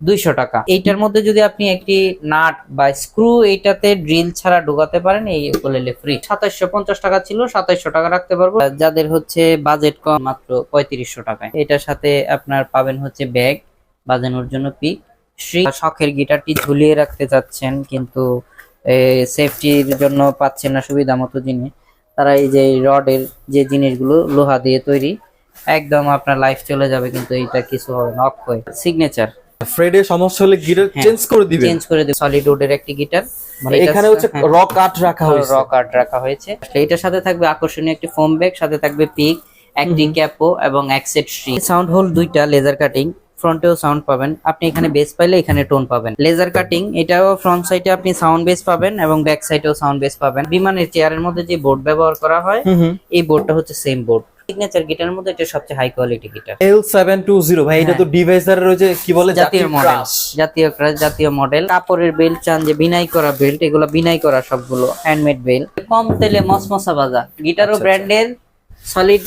200 টাকা। এইটার মধ্যে যদি আপনি একটি নাট বা স্ক্রু এইটাতে ড্রিল ছাড়া ঢোকাতে পারেন, এই উকুলেলে ফ্রি। 2750 টাকা ছিল, 2700 টাকা রাখতে পারবো। যাদের হচ্ছে বাজেট কম, মাত্র 3500 টাকায়। এটার সাথে আপনার পাবেন হচ্ছে ব্যাগ বাজানোর জন্য, পিক শখের গিটারটি ঝুলিয়ে রাখতে চাচ্ছেন কিন্তু সেফটির জন্য পাচ্ছেন না সুবিধা মতো জিনিস, তারা এই যে রডের যে জিনিসগুলো লোহা দিয়ে তৈরি, একদম আপনার লাইফ চলে যাবে কিন্তু এইটা কিছু হবে না। অক্ষয় সিগনেচার ফ্রেডের সমস্যা হলে গিটার চেঞ্জ করে দিবেন? চেঞ্জ করে দেব। সলিড উডের একটি গিটার, মানে এখানে হচ্ছে র কাট রাখা হয়েছে, র কাট রাখা হয়েছে। এটার সাথে থাকবে আকর্ষণীয় একটি ফোম ব্যাগ, সাথে থাকবে পিক, একটি ক্যাপো এবং এক সেট স্ট্রিং। সাউন্ড হোল দুইটা, লেজার কাটিং, ফ্রন্টেও সাউন্ড পাবেন আপনি, এখানে বেস পাইলে এখানে টোন পাবেন। লেজার কাটিং এটাও ফ্রন্ট সাইডে আপনি সাউন্ড বেস পাবেন এবং ব্যাক সাইডেও সাউন্ড বেস পাবেন। বিমানের চেয়ারের মধ্যে যে বোর্ড ব্যবহার করা হয়, এই বোর্ডটা হচ্ছে সেম বোর্ড। সিগনেচার গিটারের মধ্যে এটা সবচেয়ে হাই কোয়ালিটি গিটার। L720 ভাই, এটা তো ডিভাইসারের ওই যে কি বলে জাতীয় মডেল, জাতীয় মডেল। কাপড়ের বেল্ট চান যে বিনাই করা বেল্ট, এগুলো বিনাই করা সবগুলো হ্যান্ডমেড বেল্ট। কম তেলে মসমসা বাজা গিটারও ব্র্যান্ডের, সলিড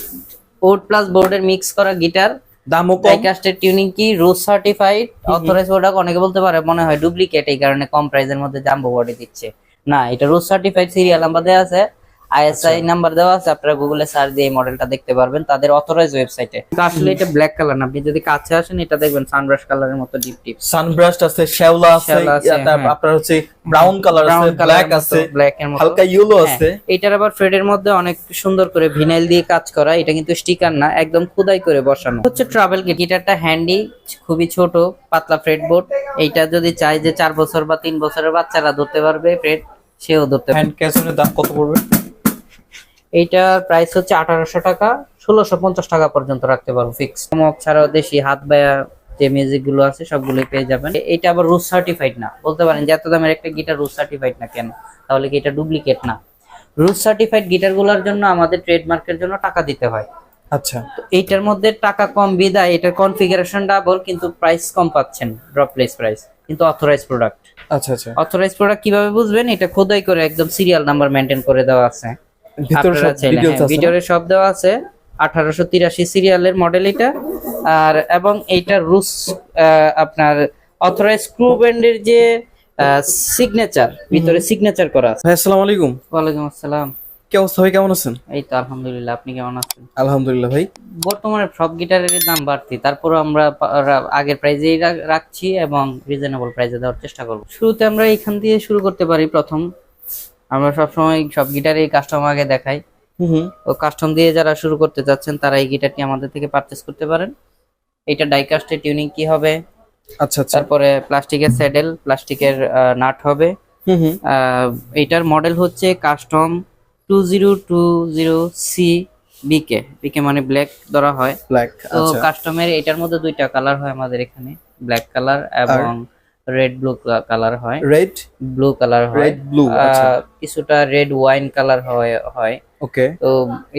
উড প্লাস বোর্ডের মিক্স করা গিটার, দামও কম। ডাইকাস্টের টিউনিং কি, রোজ সার্টিফাইড, অথরাইজ প্রোডাক্ট। অনেকে বলতে পারে মনে হয় ডুপ্লিকেট, এই কারণে কম প্রাইসের মধ্যে জাম্বো বডি দিচ্ছে। না, এটা রোজ সার্টিফাইড, সিরিয়াল নাম্বার দেওয়া আছে, আইএসআই নাম্বার দেওয়া আছে। আপনারা গুগলে সার্চ দিয়ে এই মডেলটা দেখতে পারবেন তাদের অথরাইজ ওয়েবসাইটে। আসলে এটা ব্ল্যাক কালার না, আপনি যদি কাছে আসেন এটা দেখবেন সানব্রাশ কালারের মতো ডিপ ডিপ। সানব্রাশ আছে, শ্যাওলা আছে, আপনার হচ্ছে ব্রাউন কালার আছে, ব্ল্যাক আছে, ব্ল্যাক এর মতো, হালকা ইয়েলো আছে। এটার আবার ফ্রেডের মধ্যে অনেক সুন্দর করে ভিনাইল দিয়ে কাজ করা। এটা কিন্তু স্টিকার না, একদম খোদাই করে বসানো হচ্ছে। ট্রাভেল গিটারটা হ্যান্ডি, খুবই ছোট পাতলা ফ্রেড বোর্ড। এইটা যদি চাই যে 4 বছর বা 3 বছরের বাচ্চারা ধরতে পারবে ফ্রেড, সেও ধরতে পারবে। হ্যান্ড ক্যাসনের দাম কত পড়বে? এইটার প্রাইস হচ্ছে 1800 টাকা, 1650 টাকা পর্যন্ত রাখতে পারবো ফিক্স। চমক ছাড়াও দেশি হাত বায়া যে মিউজিক গুলো আছে সবগুলোই পেয়ে যাবেন। এটা আবার রুজ সার্টিফাইড না। বলতে পারেন যে এত দামের একটা গিটার রুজ সার্টিফাইড না কেন, তাহলে কি এটা ডুপ্লিকেট না? রুজ সার্টিফাইড গিটার গুলোর জন্য আমাদের ট্রেডমার্কের জন্য টাকা দিতে হয়। আচ্ছা, তো এইটার মধ্যে টাকা কম বিদায় এটার কনফিগারেশন ডাবল, কিন্তু প্রাইস কম পাচ্ছেন, ড্রপলেস প্রাইস, কিন্তু অথরাইজ প্রোডাক্ট। আচ্ছা আচ্ছা। অথরাইজ প্রোডাক্ট কিভাবে বুঝবেন? এটা খোদাই করে একদম সিরিয়াল নাম্বার মেনটেন করে দেওয়া আছে, ভিতরে সব দেওয়া আছে। 1883 সিরিয়ালের মডেল এটা। আর এবং এইটা রুস আপনার অথরাইজ স্ক্রু ব্যান্ডের যে সিগনেচার, ভিতরে সিগনেচার করা আছে। ভাই আসসালামু আলাইকুম। ওয়ালাইকুম আসসালাম। কি অবস্থা ভাই, কেমন আছেন? এই তো আলহামদুলিল্লাহ, আপনি কেমন আছেন? আলহামদুলিল্লাহ ভাই। বর্তমানে সব গিটারের দাম বাড়তি, তারপর আমরা আগের প্রাইজেই রাখছি এবং রিজনেবল প্রাইসে দেওয়ার চেষ্টা করব। শুরুতে আমরা এখান দিয়ে শুরু করতে পারি। প্রথম আমরা সবসময় সব গিটারে কাস্টম আগে দেখাই। ও কাস্টম দিয়ে যারা শুরু করতে যাচ্ছেন তারা এই গিটারটি আমাদের থেকে পারচেজ করতে পারেন। এটা ডাইকাস্টের টিউনিং কি হবে, আচ্ছা আচ্ছা। তারপরে প্লাস্টিকের স্যাডেল, প্লাস্টিকের নাট হবে। এইটার মডেল হচ্ছে কাস্টম 2020 বিকে। বিকে মানে ব্ল্যাক ধরা হয়, ব্ল্যাক। তো কাস্টমের এটার মধ্যে দুইটা কালার হয় আমাদের এখানে, ব্ল্যাক কালার এবং রেড ব্লু কালার হয়। রেড ব্লু কালার হয়, রেড ব্লু, কিছুটা রেড ওয়াইন কালার হয়। ওকে। তো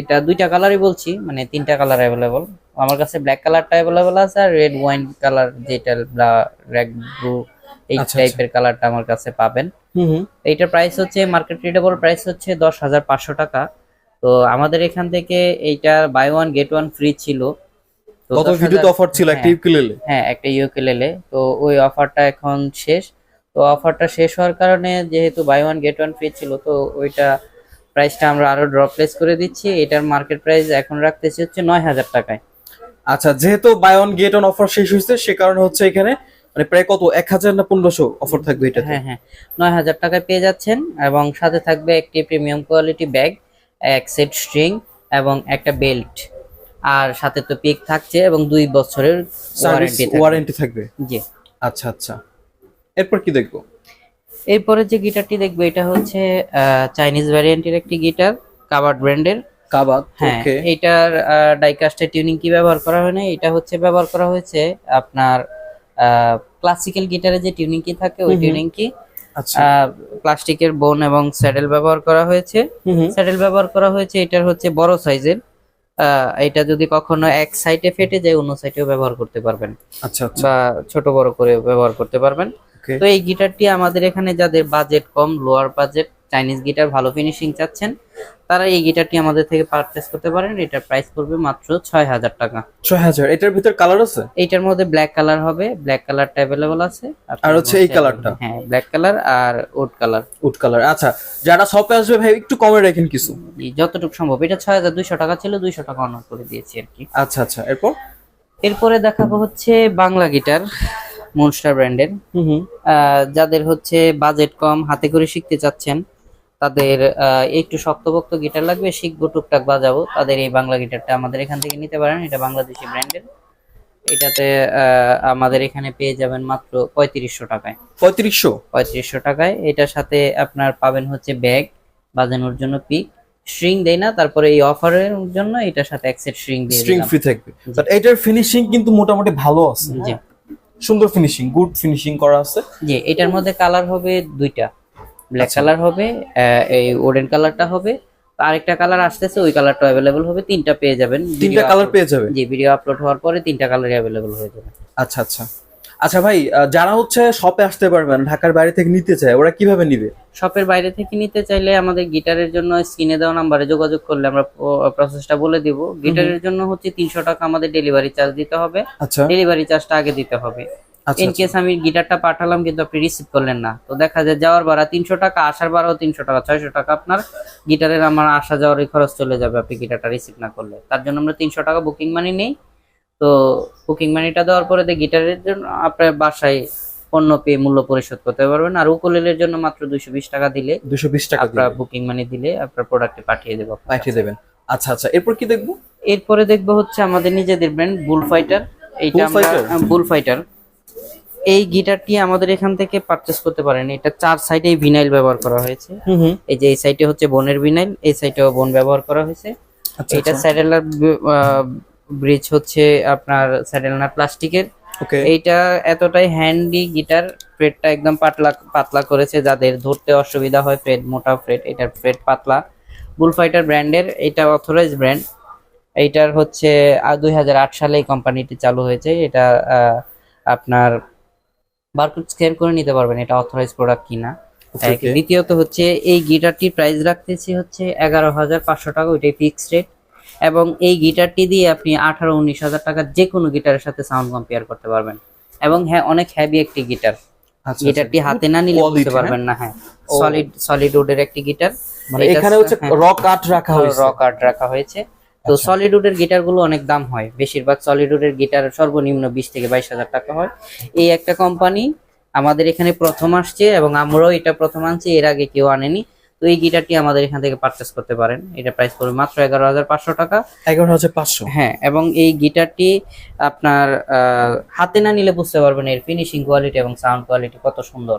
এটা দুইটা কালারই বলছি, মানে 3টা কালার अवेलेबल আমার কাছে। ব্ল্যাক কালারটা अवेलेबल আছে, আর রেড ওয়াইন কালার যেটা রেড ব্লু এই টাইপের কালারটা আমার কাছে পাবেন। এইটার প্রাইস হচ্ছে মার্কেট রিডেবল প্রাইস হচ্ছে 10,500 টাকা। তো আমাদের এখান থেকে এইটা buy one get one free ছিল। কত ভিডিওতে অফার ছিল একটা ইউকেলেলে? হ্যাঁ, একটা ইউকেলেলে। তো ওই অফারটা এখন শেষ। তো অফারটা শেষ হওয়ার কারণে যেহেতু buy one get one free ছিল, তো ওইটা প্রাইসটা আমরা আরো ড্রপলেস করে দিচ্ছি। এটার মার্কেট প্রাইস এখন রাখতেছি হচ্ছে 9,000 টাকায়। আচ্ছা, যেহেতু buy one get one offer শেষ হয়েছে সে কারণে হচ্ছে এখানে মানে প্রায় কত 1000 না 1500 অফার থাকবে এটা? হ্যাঁ হ্যাঁ, 9,000 টাকায় পেয়ে যাচ্ছেন এবং সাথে থাকবে একটি প্রিমিয়াম কোয়ালিটি ব্যাগ, এক সেট স্ট্রিং এবং একটা বেল্ট, আর সাথে তো পিক থাকছে এবং 2 বছরের ওয়ারেন্টি থাকবে। জি। আচ্ছা আচ্ছা, এরপর কি দেখবো? এরপরে যে গিটারটি দেখবো এটা হচ্ছে চাইনিজ ভ্যারিয়েন্টের একটি গিটার, কাবার্ড ব্র্যান্ডের। কাবার্ড, হ্যাঁ, ওকে। এটার ডাইকাস্টের টিউনিং কি ব্যবহার করা হয় না, এটা হচ্ছে ব্যবহার করা হয়েছে আপনার ক্লাসিক্যাল গিটারে যে টিউনিং কি থাকে ওই টিউনিং কি। আচ্ছা, প্লাস্টিকের বোন এবং স্যাডেল ব্যবহার করা হয়েছে। স্যাডেল ব্যবহার করা হয়েছে, এটার হচ্ছে বড় সাইজের। এটা যদি কখনো এক সাইডে ফেটে যায় অন্য সাইডেও ব্যবহার করতে পারবেন। আচ্ছা আচ্ছা, বা ছোট বড় করে ব্যবহার করতে পারবেন। তো এই গিটারটি আমাদের এখানে যাদের বাজেট কম, লোয়ার বাজেট চাইনিজ গিটার ভালো ফিনিশিং চাচ্ছেন, তারা এই গিটারটি আমাদের থেকে পারচেস করতে পারেন। এটার প্রাইস পড়বে মাত্র 6000 টাকা। 6000। এটার ভিতর কালার আছে? এইটার মধ্যে ব্ল্যাক কালার হবে, ব্ল্যাক কালারটা অ্যাভেলেবল আছে। আর হচ্ছে এই কালারটা? হ্যাঁ, black colour R would colour. Would colour. আচ্ছা, যারা শপে আসবে ভাই একটু কমে রাখেন কিছু। যতটুকু সম্ভব। এটা 6200 টাকা ছিল, 200 টাকা অনার করে দিয়েছি আর কি। আচ্ছা আচ্ছা, এরপর? এরপরে দেখাবো হচ্ছে বাংলা গিটার, মনস্টার ব্র্যান্ডের। যাদের হচ্ছে বাজেট কম, হাতে করে শিখতে চাচ্ছেন, তাদের একটু শক্তপোক্ত গিটার লাগবে, শিখবো টুকটাক বাজাবো, তাদের এই বাংলা গিটারটা আমাদের এখান থেকে নিতে পারেন। এটা বাংলাদেশি ব্র্যান্ডের। এটাতে আমাদের এখানে পেয়ে যাবেন মাত্র 3500 টাকায়। 3500 টাকায়। এটার সাথে আপনার পাবেন হচ্ছে ব্যাগ, বাজানোর জন্য পিক, স্ট্রিং দেই না, তারপরে এই অফারের জন্য এটার সাথে এক সেট স্ট্রিং দিয়ে স্ট্রিং দিলাম। ফ্রি থাকবে। বাট এটার ফিনিশিং কিন্তু মোটামুটি ভালো আছে। জি, সুন্দর ফিনিশিং, গুড ফিনিশিং করা আছে। জি। এটার মধ্যে কালার হবে দুইটা, ব্ল্যাক কালার হবে, এই ওডেন কালারটা হবে, আরেকটা কালার আসতেছে, ওই কালারটা অ্যাভেলেবল হবে। তিনটা পেয়ে যাবেন, 3টা কালার পেয়ে যাবে। জি, ভিডিও আপলোড হওয়ার পরে 3টা কালারই অ্যাভেলেবল হয়ে যাবে। আচ্ছা আচ্ছা আচ্ছা ভাই, যারা হচ্ছে শপে আসতে পারবেন, ঢাকার বাইরে থেকে নিতে চায়, ওরা কিভাবে নিবে? শপের বাইরে থেকে নিতে চাইলে আমাদের গিটারের জন্য স্ক্রিনে দেওয়া নাম্বারে যোগাযোগ করলে আমরা প্রসেসটা বলে দিব। গিটারের জন্য হচ্ছে 300 টাকা আমাদের ডেলিভারি চার্জ দিতে হবে। আচ্ছা ডেলিভারি চার্জটা আগে দিতে হবে। আচ্ছা ইন কেস আমি গিটারটা পাঠালাম কিন্তু আপনি রিসিভ করলেন না, তো দেখা যায় যাওয়ার ভাড়া 300 টাকা, আসার ভাড়াও 300 টাকা, 600 টাকা আপনার গিটারের আমার আসা যাওয়ার খরচ চলে যাবে আপনি গিটারটা রিসিভ না করলে। তার জন্য আমরা 300 টাকা বুকিং মানি নেই। তো বুকিং মানিটা দেওয়ার পরে গিটারের জন্য আপনার বাসায় পণ্য পেয়ে মূল্য পরিশোধ করতে পারবেন। আর উকুলেলের জন্য মাত্র 220 টাকা দিলে, 220 টাকা আপনার বুকিং মানি দিলে আপনার প্রোডাক্টে পাঠিয়ে দেবো। পাঠিয়ে দেবেন। আচ্ছা আচ্ছা, এরপর কি দেখবো? এরপরে দেখবো হচ্ছে আমাদের নিজেদের ব্র্যান্ড বুল ফাইটার। এইটা আমরা বুল ফাইটার, এই গিটারটি আমাদের এখান থেকে পারচেস করতে পারেন। এটা 4 সাইডে ভিনাইল ব্যবহার করা হয়েছে। এই যে এই সাইডে হচ্ছে বোনের ভিনাইল, এই সাইডেও বোন ব্যবহার করা হয়েছে। এটা স্যাডেলার ব্রিজ হচ্ছে আপনার স্যাডেলার প্লাস্টিকের। এইটা এতটাই হ্যান্ডি গিটার, ফ্রেটটা একদম পাতলা করেছে, যাদের ধরতে অসুবিধা হয়, ফ্রেট মোটা ফ্রেট, এটার ফ্রেট পাতলা। বুলফাইটার ব্র্যান্ডের, এটা অথরাইজ ব্র্যান্ড। এইটার হচ্ছে 2008 সালে এই কোম্পানিটি চালু হয়েছে। এটা আপনার বারকোড স্ক্যান করে নিতে পারবেন এটা অথরাইজ প্রোডাক্ট কিনা। দ্বিতীয়ত হচ্ছে এই গিটারটির প্রাইস রাখতেছি হচ্ছে 11,500 টাকা, ওইটাই ফিক্সড রেট। এবং এই গিটারটি দিয়ে আপনি 18-19 হাজার টাকার যে কোনো গিটারের সাথে সাউন্ড কম্পেয়ার করতে পারবেন। এবং হ্যাঁ, অনেক হেভি একটি গিটার। গিটারটি হাতে না নিলে বুঝতে পারবেন না। হ্যাঁ, সলিড উডের একটি গিটার। মানে এখানে হচ্ছে রক আর্ট রাখা হয়েছে। রক আর্ট রাখা হয়েছে। তো সলিড উডের গিটার গুলো অনেক দাম হয়, বেশিরভাগ সলিড উডের গিটার সর্বনিম্ন 20 থেকে 22 হাজার টাকা হয়। এই একটা কোম্পানি আমাদের এখানে প্রথম আসছে এবং আমরাও এটা প্রথম আনছি, এর আগে কেউ আনেনি। তো এই গিটারটি আমাদের এখান থেকে পারচেস করতে পারেন। এটা প্রাইস পড়বে মাত্র 11,500 টাকা। 11,500? হ্যাঁ, এবং এই গিটারটি আপনার হাতে না নিলে বুঝতে পারবেন এর ফিনিশিং কোয়ালিটি এবং সাউন্ড কোয়ালিটি কত সুন্দর।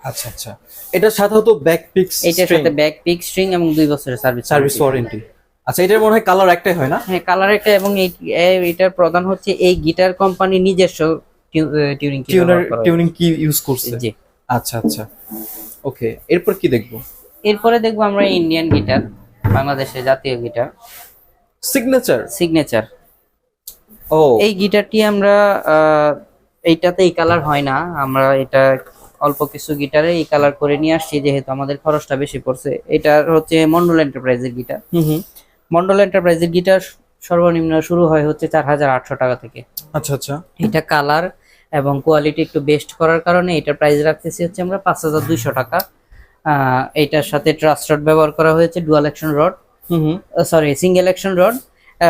আচ্ছা আচ্ছা, এটার সাথে তো ব্যাক পিক, এটার সাথে ব্যাক পিক, স্ট্রিং এবং 2 বছরের সার্ভিস ওয়ারেন্টি। আচ্ছা, এটার মনে হয় কালার একটাই হয় না? হ্যাঁ, কালার একটা। এবং এটার প্রধান হচ্ছে এই গিটার কোম্পানি নিজস্ব টিউনিং কি ইউজ করছে। জি। আচ্ছা আচ্ছা, ওকে। এরপর কি দেখবো? এরপরে দেখবো আমরা ইন্ডিয়ান গিটার, বাংলাদেশের জাতীয় গিটার সিগনেচার। ও, এই গিটারটি আমরা এইটাতে এই কালার হয় না, আমরা এটা অল্প কিছু গিটারে এই কালার করে নিয়ে আসছি, যেহেতু আমাদের খরচটা বেশি পড়ছে। এটা হচ্ছে মন্ডল এন্টারপ্রাইজের গিটার। মন্ডল এন্টারপ্রাইজের গিটার সর্বনিম্ন শুরু হয় হচ্ছে 4,800 টাকা থেকে। আচ্ছা আচ্ছা, এটা কালার এবং কোয়ালিটি একটু বেস্ট করার কারণে এটার প্রাইস রাখতেছি হচ্ছে আমরা 5,200 টাকা। এইটার সাথে ট্রাস্ট রড ব্যবহার করা হয়েছে, dual action rod, single action rod.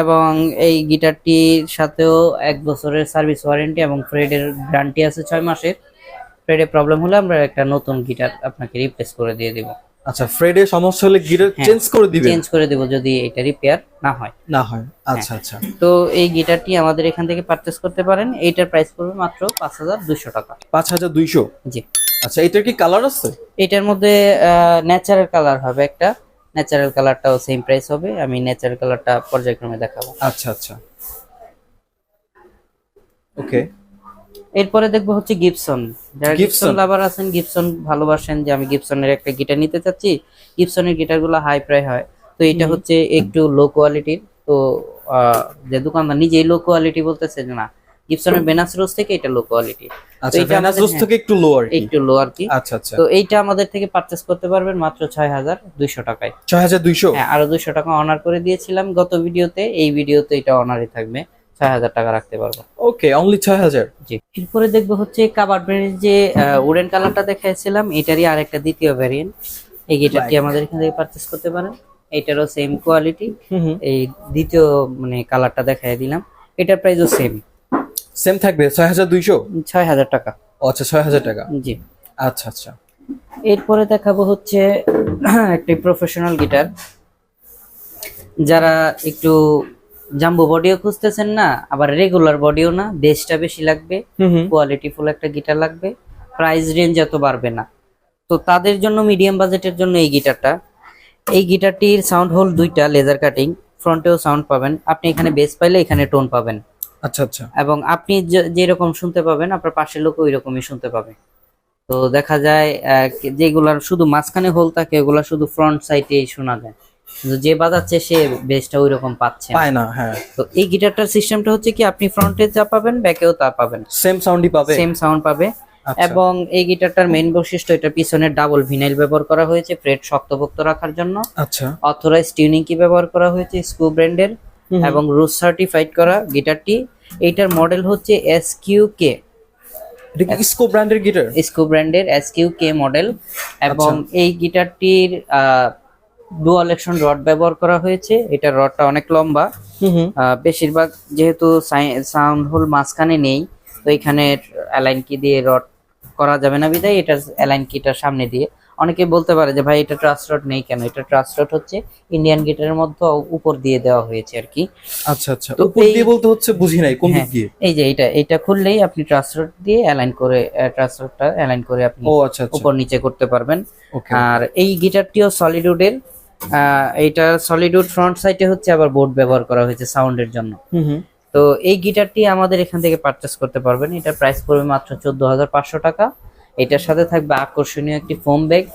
এবং এই গিটারটির সাথেও 1 বছরের সার্ভিস ওয়ারেন্টি এবং ফ্রেডের গ্যারান্টি আছে 6 মাসের। ফ্রেডে প্রবলেম হলে আমরা একটা নতুন গিটার আপনাকে রিপ্লেস করে দিয়ে দেব। আচ্ছা, ফ্রেডে সমস্যা হলে গিটার চেঞ্জ করে দিবেন যদি এটা রিপেয়ার না হয়। আচ্ছা আচ্ছা, তো এই গিটারটি আমাদের এখান থেকে পারচেস করতে পারেন। এইটার প্রাইস পড়বে মাত্র 5,200 টাকা। 5,200? জি। আচ্ছা, এটার কি কালার আছে? এটার মধ্যে ন্যাচারাল কালার হবে একটা, ন্যাচারাল কালারটাও সেম প্রাইস হবে। আমি ন্যাচারাল কালারটা পর্যায়ক্রমে দেখাবো। আচ্ছা আচ্ছা, ওকে। এরপরে দেখবো হচ্ছে গিবসন। যারা গিবসন লাভার আছেন, গিবসন ভালোবাসেন, যে আমি গিবসনের একটা গিটার নিতে চাচ্ছি, গিবসনের গিটারগুলো হাই প্রাইস হয়। তো এটা হচ্ছে একটু লো কোয়ালিটির। তো যে দোকানদার নিজেই লো কোয়ালিটি বলতেছে যে না, গিবসনের বেনাসরোজ থেকে এটা লো কোয়ালিটি। আচ্ছা, ভেনাসরোজ থেকে একটু লো আর কি। একটু লো আর কি। আচ্ছা আচ্ছা, তো এইটা আমাদের থেকে পারচেজ করতে পারবেন মাত্র 6200 টাকায়। 6200? হ্যাঁ, আরো 200 টাকা অনার করে দিয়েছিলাম গত ভিডিওতে, এই ভিডিওতে এটা অনারই থাকবে, 6000 টাকা রাখতে পারবো। ওকে, অনলি 6000? জি। এরপরে দেখবো হচ্ছে কাবার্ড ব্র্যান্ডের যে উডেন কালারটা দেখাইছিলাম, এটারই আরেকটা দ্বিতীয় ভ্যারিয়েন্ট। এই গিটারটি আমাদের এখান থেকে পারচেজ করতে পারেন, এটারও সেম কোয়ালিটি। এই দ্বিতীয় মানে কালারটা দেখাই দিলাম, এটার প্রাইসও সেম থাকবে 6200? 6000 টাকা। ও আচ্ছা, 6000 টাকা। জি। আচ্ছা আচ্ছা, এরপরে দেখাবো হচ্ছে একটি প্রফেশনাল গিটার, যারা একটু জাম্বো বডিও খুঁজতেছেন না, আবার রেগুলার বডিও না, বেসটা বেশি লাগবে, কোয়ালিটিফুল একটা গিটার লাগবে, প্রাইস রেঞ্জ এত বাড়বে না, তো তাদের জন্য মিডিয়াম বাজেটের জন্য এই গিটারটা। এই গিটারটির সাউন্ড হোল দুইটা, লেজার কাটিং, ফ্রন্টেও সাউন্ড পাবেন আপনি, এখানে বেস পাইলে এখানে টোন পাবেন। আচ্ছা আচ্ছা, এবং আপনি যেরকম শুনতে পাবেন আপনার পাশের লোক ওই রকমই শুনতে পাবে। তো দেখা যায় যেগুলার শুধু মাঝখানে হোল থাকে ওগুলা শুধু ফ্রন্ট সাইডে শোনা যায়, কিন্তু যে বাজাচ্ছে সে বেসটা ওই রকম পাচ্ছে না। পায় না, হ্যাঁ। তো এই গিটারটার সিস্টেমটা হচ্ছে কি, আপনি ফ্রন্টে যা পাবেন ব্যাকেও তা পাবেন, সেম সাউন্ডই পাবে? সেম সাউন্ড পাবে। আচ্ছা। এবং এই গিটারটার মেইন বৈশিষ্ট্য, এটা পিছনে ডাবল ভিনাইল ব্যবহার করা হয়েছে ফ্রেট শক্তপোক্ত রাখার জন্য। আচ্ছা, অথরাইজ টিউনিং কি ব্যবহার করা হয়েছে স্ক্রু ব্র্যান্ডের, এবং রুস সার্টিফাইড করা গিটারটি। এইটার মডেল হচ্ছে SQK, এটা কি ইসকো ব্র্যান্ডের গিটার? স্ক্রু ব্র্যান্ডের SQK মডেল। এবং এই গিটারটির ডুয়াল অ্যাকশন রড ব্যবহার করা হয়েছে, এটার রডটা অনেক লম্বা। বেশিরভাগ যেহেতু সাউন্ড হোল মাঝখানে নেই, তো এখানে অ্যালাইন কি দিয়ে রড করা যাবে না, বিধায় এটা অ্যালাইন কিটা সামনে দিয়ে। অনেকে বলতে পারে যে ভাই এটা ট্রাস রড নেই কেন, এটা ট্রাস রড হচ্ছে ইন্ডিয়ান গিটারের মধ্যে উপর দিয়ে দেওয়া হয়েছে আর কি। আচ্ছা আচ্ছা, উপর দিয়ে বলতে হচ্ছে বুঝি নাই, কোন দিক দিয়ে? এই যে এটা খুললেই আপনি ট্রাস রড দিয়ে অ্যালাইন করে, ট্রাস রডটা অ্যালাইন করে আপনি ও আচ্ছা আচ্ছা, উপর নিচে করতে পারবেন। ওকে। আর এই গিটারটিও সলিডউডের, এইটা সলিডউড ফ্রন্ট সাইডে হচ্ছে আবার বোর্ড ব্যবহার করা হয়েছে সাউন্ডের জন্য। তো এই গিটারটি আমাদের এখান থেকে পারচেস করতে পারবেন, এটা প্রাইস পড়বে মাত্র 14500 টাকা। এটার সাথে থাকবে আকর্ষণীয় একটি ফোম ব্যাগ,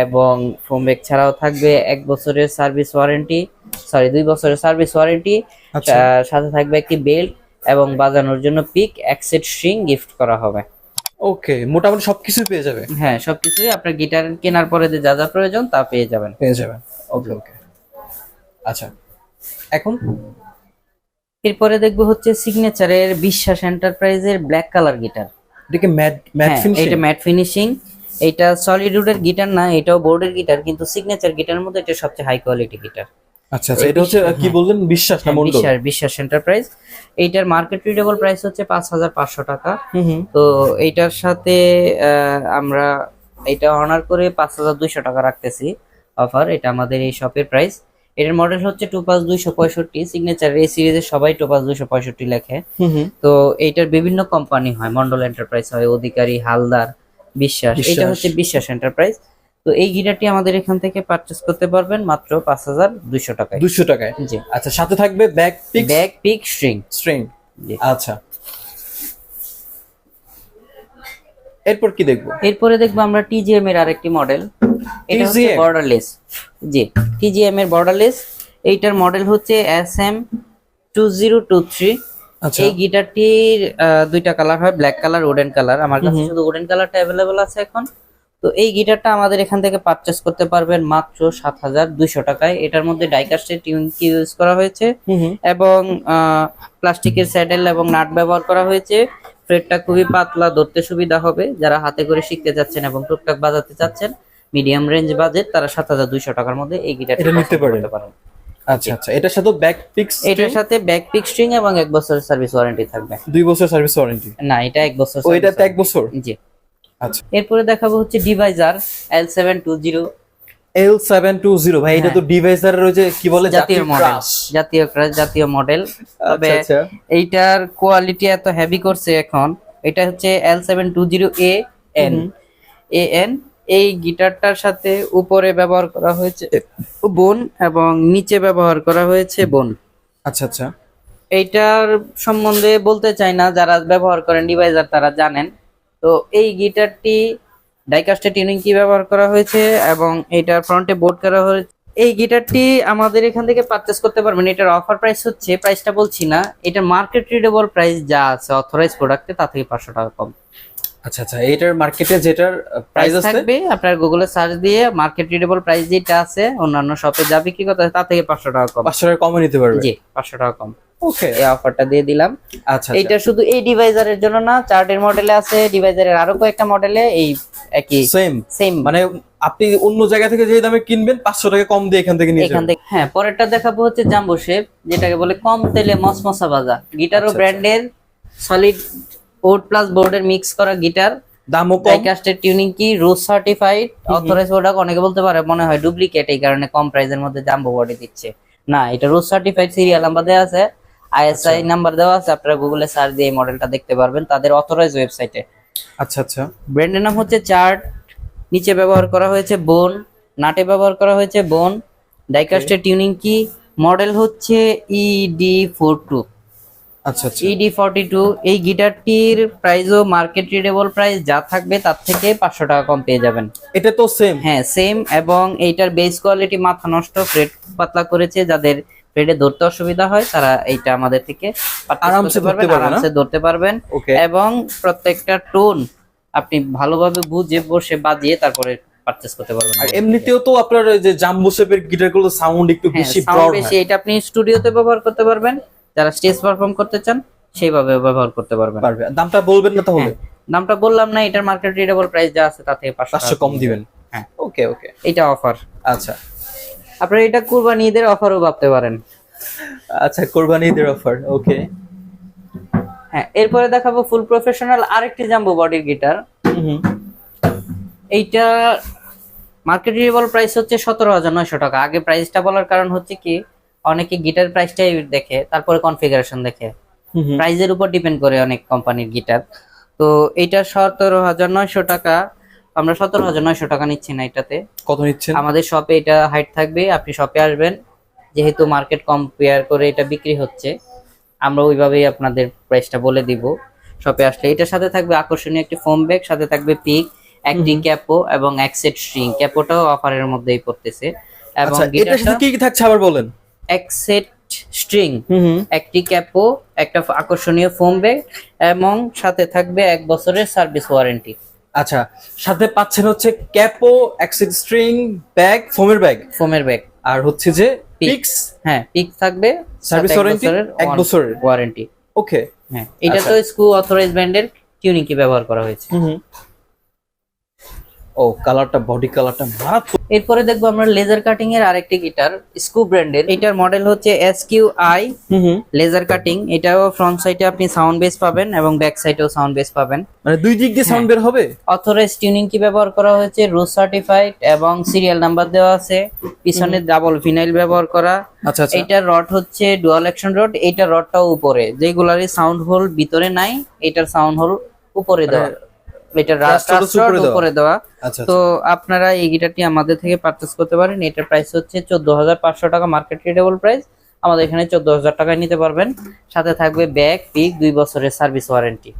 এবং ফোম ব্যাগ ছাড়াও থাকবে 1 বছরের সার্ভিস ওয়ারেন্টি, 2 বছরের সার্ভিস ওয়ারেন্টি। আচ্ছা। সাথে থাকবে একটি বেল্ট, এবং বাজানোর জন্য পিক, এক সেট স্ট্রিং গিফট করা হবে। ওকে, মোটামুটি সবকিছু পেয়ে যাবে? হ্যাঁ, সবকিছুই আপনার গিটার কেনার পরে যে যা যা প্রয়োজন তা পেয়ে যাবেন। ওকে ওকে, আচ্ছা। এখন এরপরে দেখবো হচ্ছে সিগনেচারের বিশ্বাস এন্টারপ্রাইজের ব্ল্যাক কালার গিটার। এটাকে ম্যাট ফিনিশিং? এটা ম্যাট ফিনিশিং, এটা সলিডউডের গিটার না, এটাও বোর্ডের গিটার, কিন্তু সিগনেচার গিটারের মধ্যে এটা সবচেয়ে হাই কোয়ালিটি গিটার। আচ্ছা আচ্ছা, এটা হচ্ছে কি বললেন, বিশ্বাস না মন্ডল? বিশ্বাস এন্টারপ্রাইজ। এইটার মার্কেট রিডেবল প্রাইস হচ্ছে 5500 টাকা। তো এইটার সাথে আমরা এটা অনার করে 5200 টাকা রাখতেছি অফার, এটা আমাদের এই শপের প্রাইস। এটার মডেল হচ্ছে টোপাজ 265, সিগনেচার এই সিরিজের সবাই টোপাজ 265 লেখে। তো এইটার বিভিন্ন কোম্পানি হয়, মন্ডল এন্টারপ্রাইজ হয়, অধিকারী, হালদার, বিশ্বাস, এটা হচ্ছে বিশ্বাস এন্টারপ্রাইজ। তো এই গিটারটি আমাদের এখান থেকে পারচেজ করতে পারবেন মাত্র 5200 টাকায়। 200 টাকায়? জি। আচ্ছা, সাথে থাকবে ব্যাক পিক স্ট্রিং। জি। আচ্ছা, এরপর কি দেখবো? এরপরে দেখবো আমরা TGM এর আরেকটি মডেল, এটা হচ্ছে TGM? বর্ডারলেস। জি, TGM এর বর্ডারলেস। এইটার মডেল হচ্ছে SM2023। আচ্ছা, এই গিটারটির দুইটা কালার হয়, ব্ল্যাক কালার, উডেন কালার। আমার কাছে শুধু উডেন কালারটা অ্যাভেলেবল আছে এখন। তো এই গিটারটা আমাদের এখান থেকে পারচেস করতে পারবেন মাত্র 7200 টাকায়। এটার মধ্যে ডাইকাস্টের টিউন কি ইউজ করা হয়েছে, এবং প্লাস্টিকের স্যাডেল এবং নাট ব্যবহার করা হয়েছে। ফ্রেটটা খুবই পাতলা, ধরতে সুবিধা হবে। যারা হাতে করে শিখতে যাচ্ছেন এবং টুকটাক বাজাতে চাচ্ছেন, মিডিয়াম রেঞ্জ বাজেট, তারা 7200 টাকার মধ্যে এই গিটারটা নিতে পারেন। আচ্ছা আচ্ছা, এটার সাথে ব্যাক পিক্স? এটার সাথে ব্যাক পিক স্ট্রিং এবং 1 বছরের সার্ভিস ওয়ারেন্টি থাকবে। 2 বছর সার্ভিস ওয়ারেন্টি? না, এটা 1 বছর। ও, এটা 1 বছর? জি। আচ্ছা, এরপরে দেখাবো হচ্ছে ডিভাইজার L720। L720 ভাই, এটা তো ডিভাইসারের ওই যে কি বলে, জাতীয় মডেল, জাতীয় মডেল। তবে আচ্ছা, এইটার কোয়ালিটি এত হেভি করছে এখন। এটা হচ্ছে L720AN। এই গিটারটার সাথে উপরে ব্যবহার করা হয়েছে বোন, এবং নিচে ব্যবহার করা হয়েছে বোন। আচ্ছা আচ্ছা, এইটার সম্বন্ধে বলতে চাই না, যারা ব্যবহার করেন ডিভাইজার তারা জানেন। তো এই গিটারটি ডাইকাস্টে টিউনিং কি ব্যবহার করা হয়েছে, এবং এইটার ফ্রন্টে বোর্ড করা হয়েছে এই গিটারটি আমাদের এখান থেকে পারচেস করতে পারবেন। এটার অফার প্রাইস হচ্ছে, প্রাইসটা বলছি না, এটা মার্কেট রিডেবল প্রাইস যা আছে অথরাইজ প্রোডাক্টে তা থেকে 500 টাকা কম আচ্ছা আচ্ছা, এটার মার্কেটে যেটার প্রাইস প্রাইস আছে থাকবে। আপনার গুগলে সার্চ দিয়ে মার্কেট রিডেবল প্রাইস যেটা আছে অন্যান্য শপে যা বিক্রি করতে হয় তা থেকে 500 টাকা কম। 500 টাকা কমে নিতে পারবে। জি, 500 টাকা কম। ওকে, এই অফারটা দিয়ে দিলাম। আচ্ছা এইটা শুধু এই ডিভাইজারের জন্য না, চার্টের মডেলে আছে, ডিভাইজারের আরো কয়েকটা মডেলে এই একই সেম সেম মানে আপনি অন্য জায়গা থেকে যে দামে কিনবেন 500 টাকা কম দিয়ে এখান থেকে নিয়ে এখান যাবেন। থেকে। হ্যাঁ, পরেরটা দেখাবো হচ্ছে জাম্বো শেপ, যেটাকে বলে কম তেলে মসমসা ভাজা। গিটারও আচ্ছা, ব্র্যান্ডের সলিড ওড প্লাস বোর্ডের মিক্স করা গিটার, দামও কম। ডাইকাস্টের টিউনিং কি, রোজ সার্টিফাইড, অথরাইজ প্রোডাক্ট। অনেকে বলতে পারে মনে হয় ডুপ্লিকেট, এই কারণে কম প্রাইসের মধ্যে জাম্বো বডি দিচ্ছে। না, এটা রোজ সার্টিফাইড, সিরিয়াল নাম্বার দেওয়া আছে, আইএসআই নাম্বার দেওয়া আছে। আপনারা গুগলে সার্চ দিয়ে এই মডেলটা দেখতে পারবেন তাদের অথরাইজ ওয়েবসাইটে। আচ্ছা আচ্ছা, ব্র্যান্ডের নাম হচ্ছে চার্ট, নিচে ব্যবহার করা হয়েছে বোন, নাটে ব্যবহার করা হয়েছে বোন, ডাইকাস্টের টিউনিং কি, মডেল হচ্ছে ED42। আচ্ছা আচ্ছা, ED42 এই গিটারটির প্রাইসও মার্কেট রিডেবল প্রাইস যা থাকবে তার থেকে 500 টাকা কম পেয়ে যাবেন। এটা তো সেম। হ্যাঁ সেম, এবং এইটার বেস কোয়ালিটি মাথা নষ্ট, ফ্রেড পাতলা করেছে। যাদের ফ্রেডে ধরতে অসুবিধা হয় তারা এইটা আমাদের থেকে আরামসে ধরতে পারবেন, আরামসে ধরতে পারবেন। ওকে। এবং প্রত্যেকটা টোন আপনি ভালোভাবে বুঝে বসে বাজিয়ে তারপরে পারচেস করতে পারবেন। আর এমনিতেও তো আপনার ওই যে জাম্বো শেপের গিটারগুলো সাউন্ড একটু বেশি সাউন্ড ব্রড বেশি, হয়। এটা আপনি স্টুডিওতে ব্যবহার করতে পারবেন, যারা স্টেজ পারফর্ম করতে চান সেইভাবে ব্যবহার করতে পারবেন। পারবে। দামটা বলবেন না তাহলে? দামটা বললাম না, এটার মার্কেট রিডেবল প্রাইস যা আছে তা থেকে 500 500 কম দিবেন। হ্যাঁ, ওকে ওকে, এটা অফার। আচ্ছা আপনারা এটা কুরবানি ঈদের অফারও ভাবতে পারেন। আচ্ছা, কোরবানি ঈদের অফার, ওকে। হ্যাঁ, এরপরে দেখাবো ফুল প্রফেশনাল আরেকটি জাম্বো বডির গিটার। হুম, এইটা মার্কেট রিডেবল প্রাইস হচ্ছে 17,900 টাকা। আগে প্রাইসটা বলার কারণ হচ্ছে কি, অনেকে গিটার প্রাইসটাই দেখে তারপরে কনফিগারেশন দেখে, হুম, প্রাইজের উপর ডিপেন্ড করে অনেক কোম্পানির গিটার। তো এটা 17,900 টাকা, আমরা 17,900 টাকা নিচ্ছি না এটাতে। কত নিচ্ছেন? আমাদের শপে এটা হাইট থাকবে, আপনি শপে আসবেন, যেহেতু মার্কেট কম্পেয়ার করে এটা বিক্রি হচ্ছে, আমরা ওইভাবেই আপনাদের প্রাইসটা বলে দিব শপে আসলে। এটার সাথে থাকবে আকর্ষণীয় একটি ফোম ব্যাগ, সাথে থাকবে পিক, একটি ক্যাপো এবং এক সেট স্ট্রিং। ক্যাপোটাও অফারের মধ্যেই পড়তেছে। এবং আচ্ছা, এটার গিটারটা সাথে কি কি থাকছে আবার বলেন? এক সেট স্ট্রিং, হুম, একটি ক্যাপো, একটা আকর্ষণীয় ফোম ব্যাগ, এবং সাথে থাকবে 1 বছরের সার্ভিস ওয়ারেন্টি। আচ্ছা, সাথে পাচ্ছেন হচ্ছে ক্যাপো, অ্যাক্সেস স্ট্রিং, ব্যাগ, ফোমের ব্যাগ, ফোমের ব্যাগ, আর হচ্ছে যে পিক্স। হ্যাঁ পিক থাকবে, সার্ভিস ওয়ারেন্টি 1 বছরের ওয়ারেন্টি। ওকে। হ্যাঁ, এটা আচ্ছা। তো স্ক্রু অথরাইজ ব্র্যান্ডের টিউনিং কি ব্যবহার করা হয়েছে। হুম, ও কালারটা, বডি কালারটা মারাত্মক। এরপরে দেখবো আমরা লেজার কাটিং এর আরেকটি গিটার, স্ক্রু ব্র্যান্ডের। এটার মডেল হচ্ছে SQI হুম, লেজার কাটিং। এটাও ফ্রন্ট সাইডে আপনি সাউন্ড বেস পাবেন এবং ব্যাক সাইডেও সাউন্ড বেস পাবেন। মানে দুই দিক দিয়ে সাউন্ড বের হবে। অথরাইজ টিউনিং কি ব্যবহার করা হয়েছে, রোজ সার্টিফাইড, এবং সিরিয়াল নাম্বার দেওয়া আছে। পিছনে ডাবল ভিনাইল ব্যবহার করা। আচ্ছা আচ্ছা, এইটার রড হচ্ছে ডুয়াল অ্যাকশন রড। এইটার রডটাও উপরে, যেগুলারই সাউন্ড হোল ভিতরে নাই, এটার সাউন্ড হোল উপরে দেওয়া, এটার Trust রড উপরে দেওয়া। আচ্ছা তো আপনারা এই গিটারটি আমাদের থেকে পারচেস করতে পারেন। এটার প্রাইস হচ্ছে 14,500 টাকা, মার্কেট রিডেবল প্রাইস। আমাদের এখানে 14,000 টাকায় নিতে পারবেন। সাথে থাকবে ব্যাগ, পিক, 2 বছরের সার্ভিস ওয়ারেন্টি।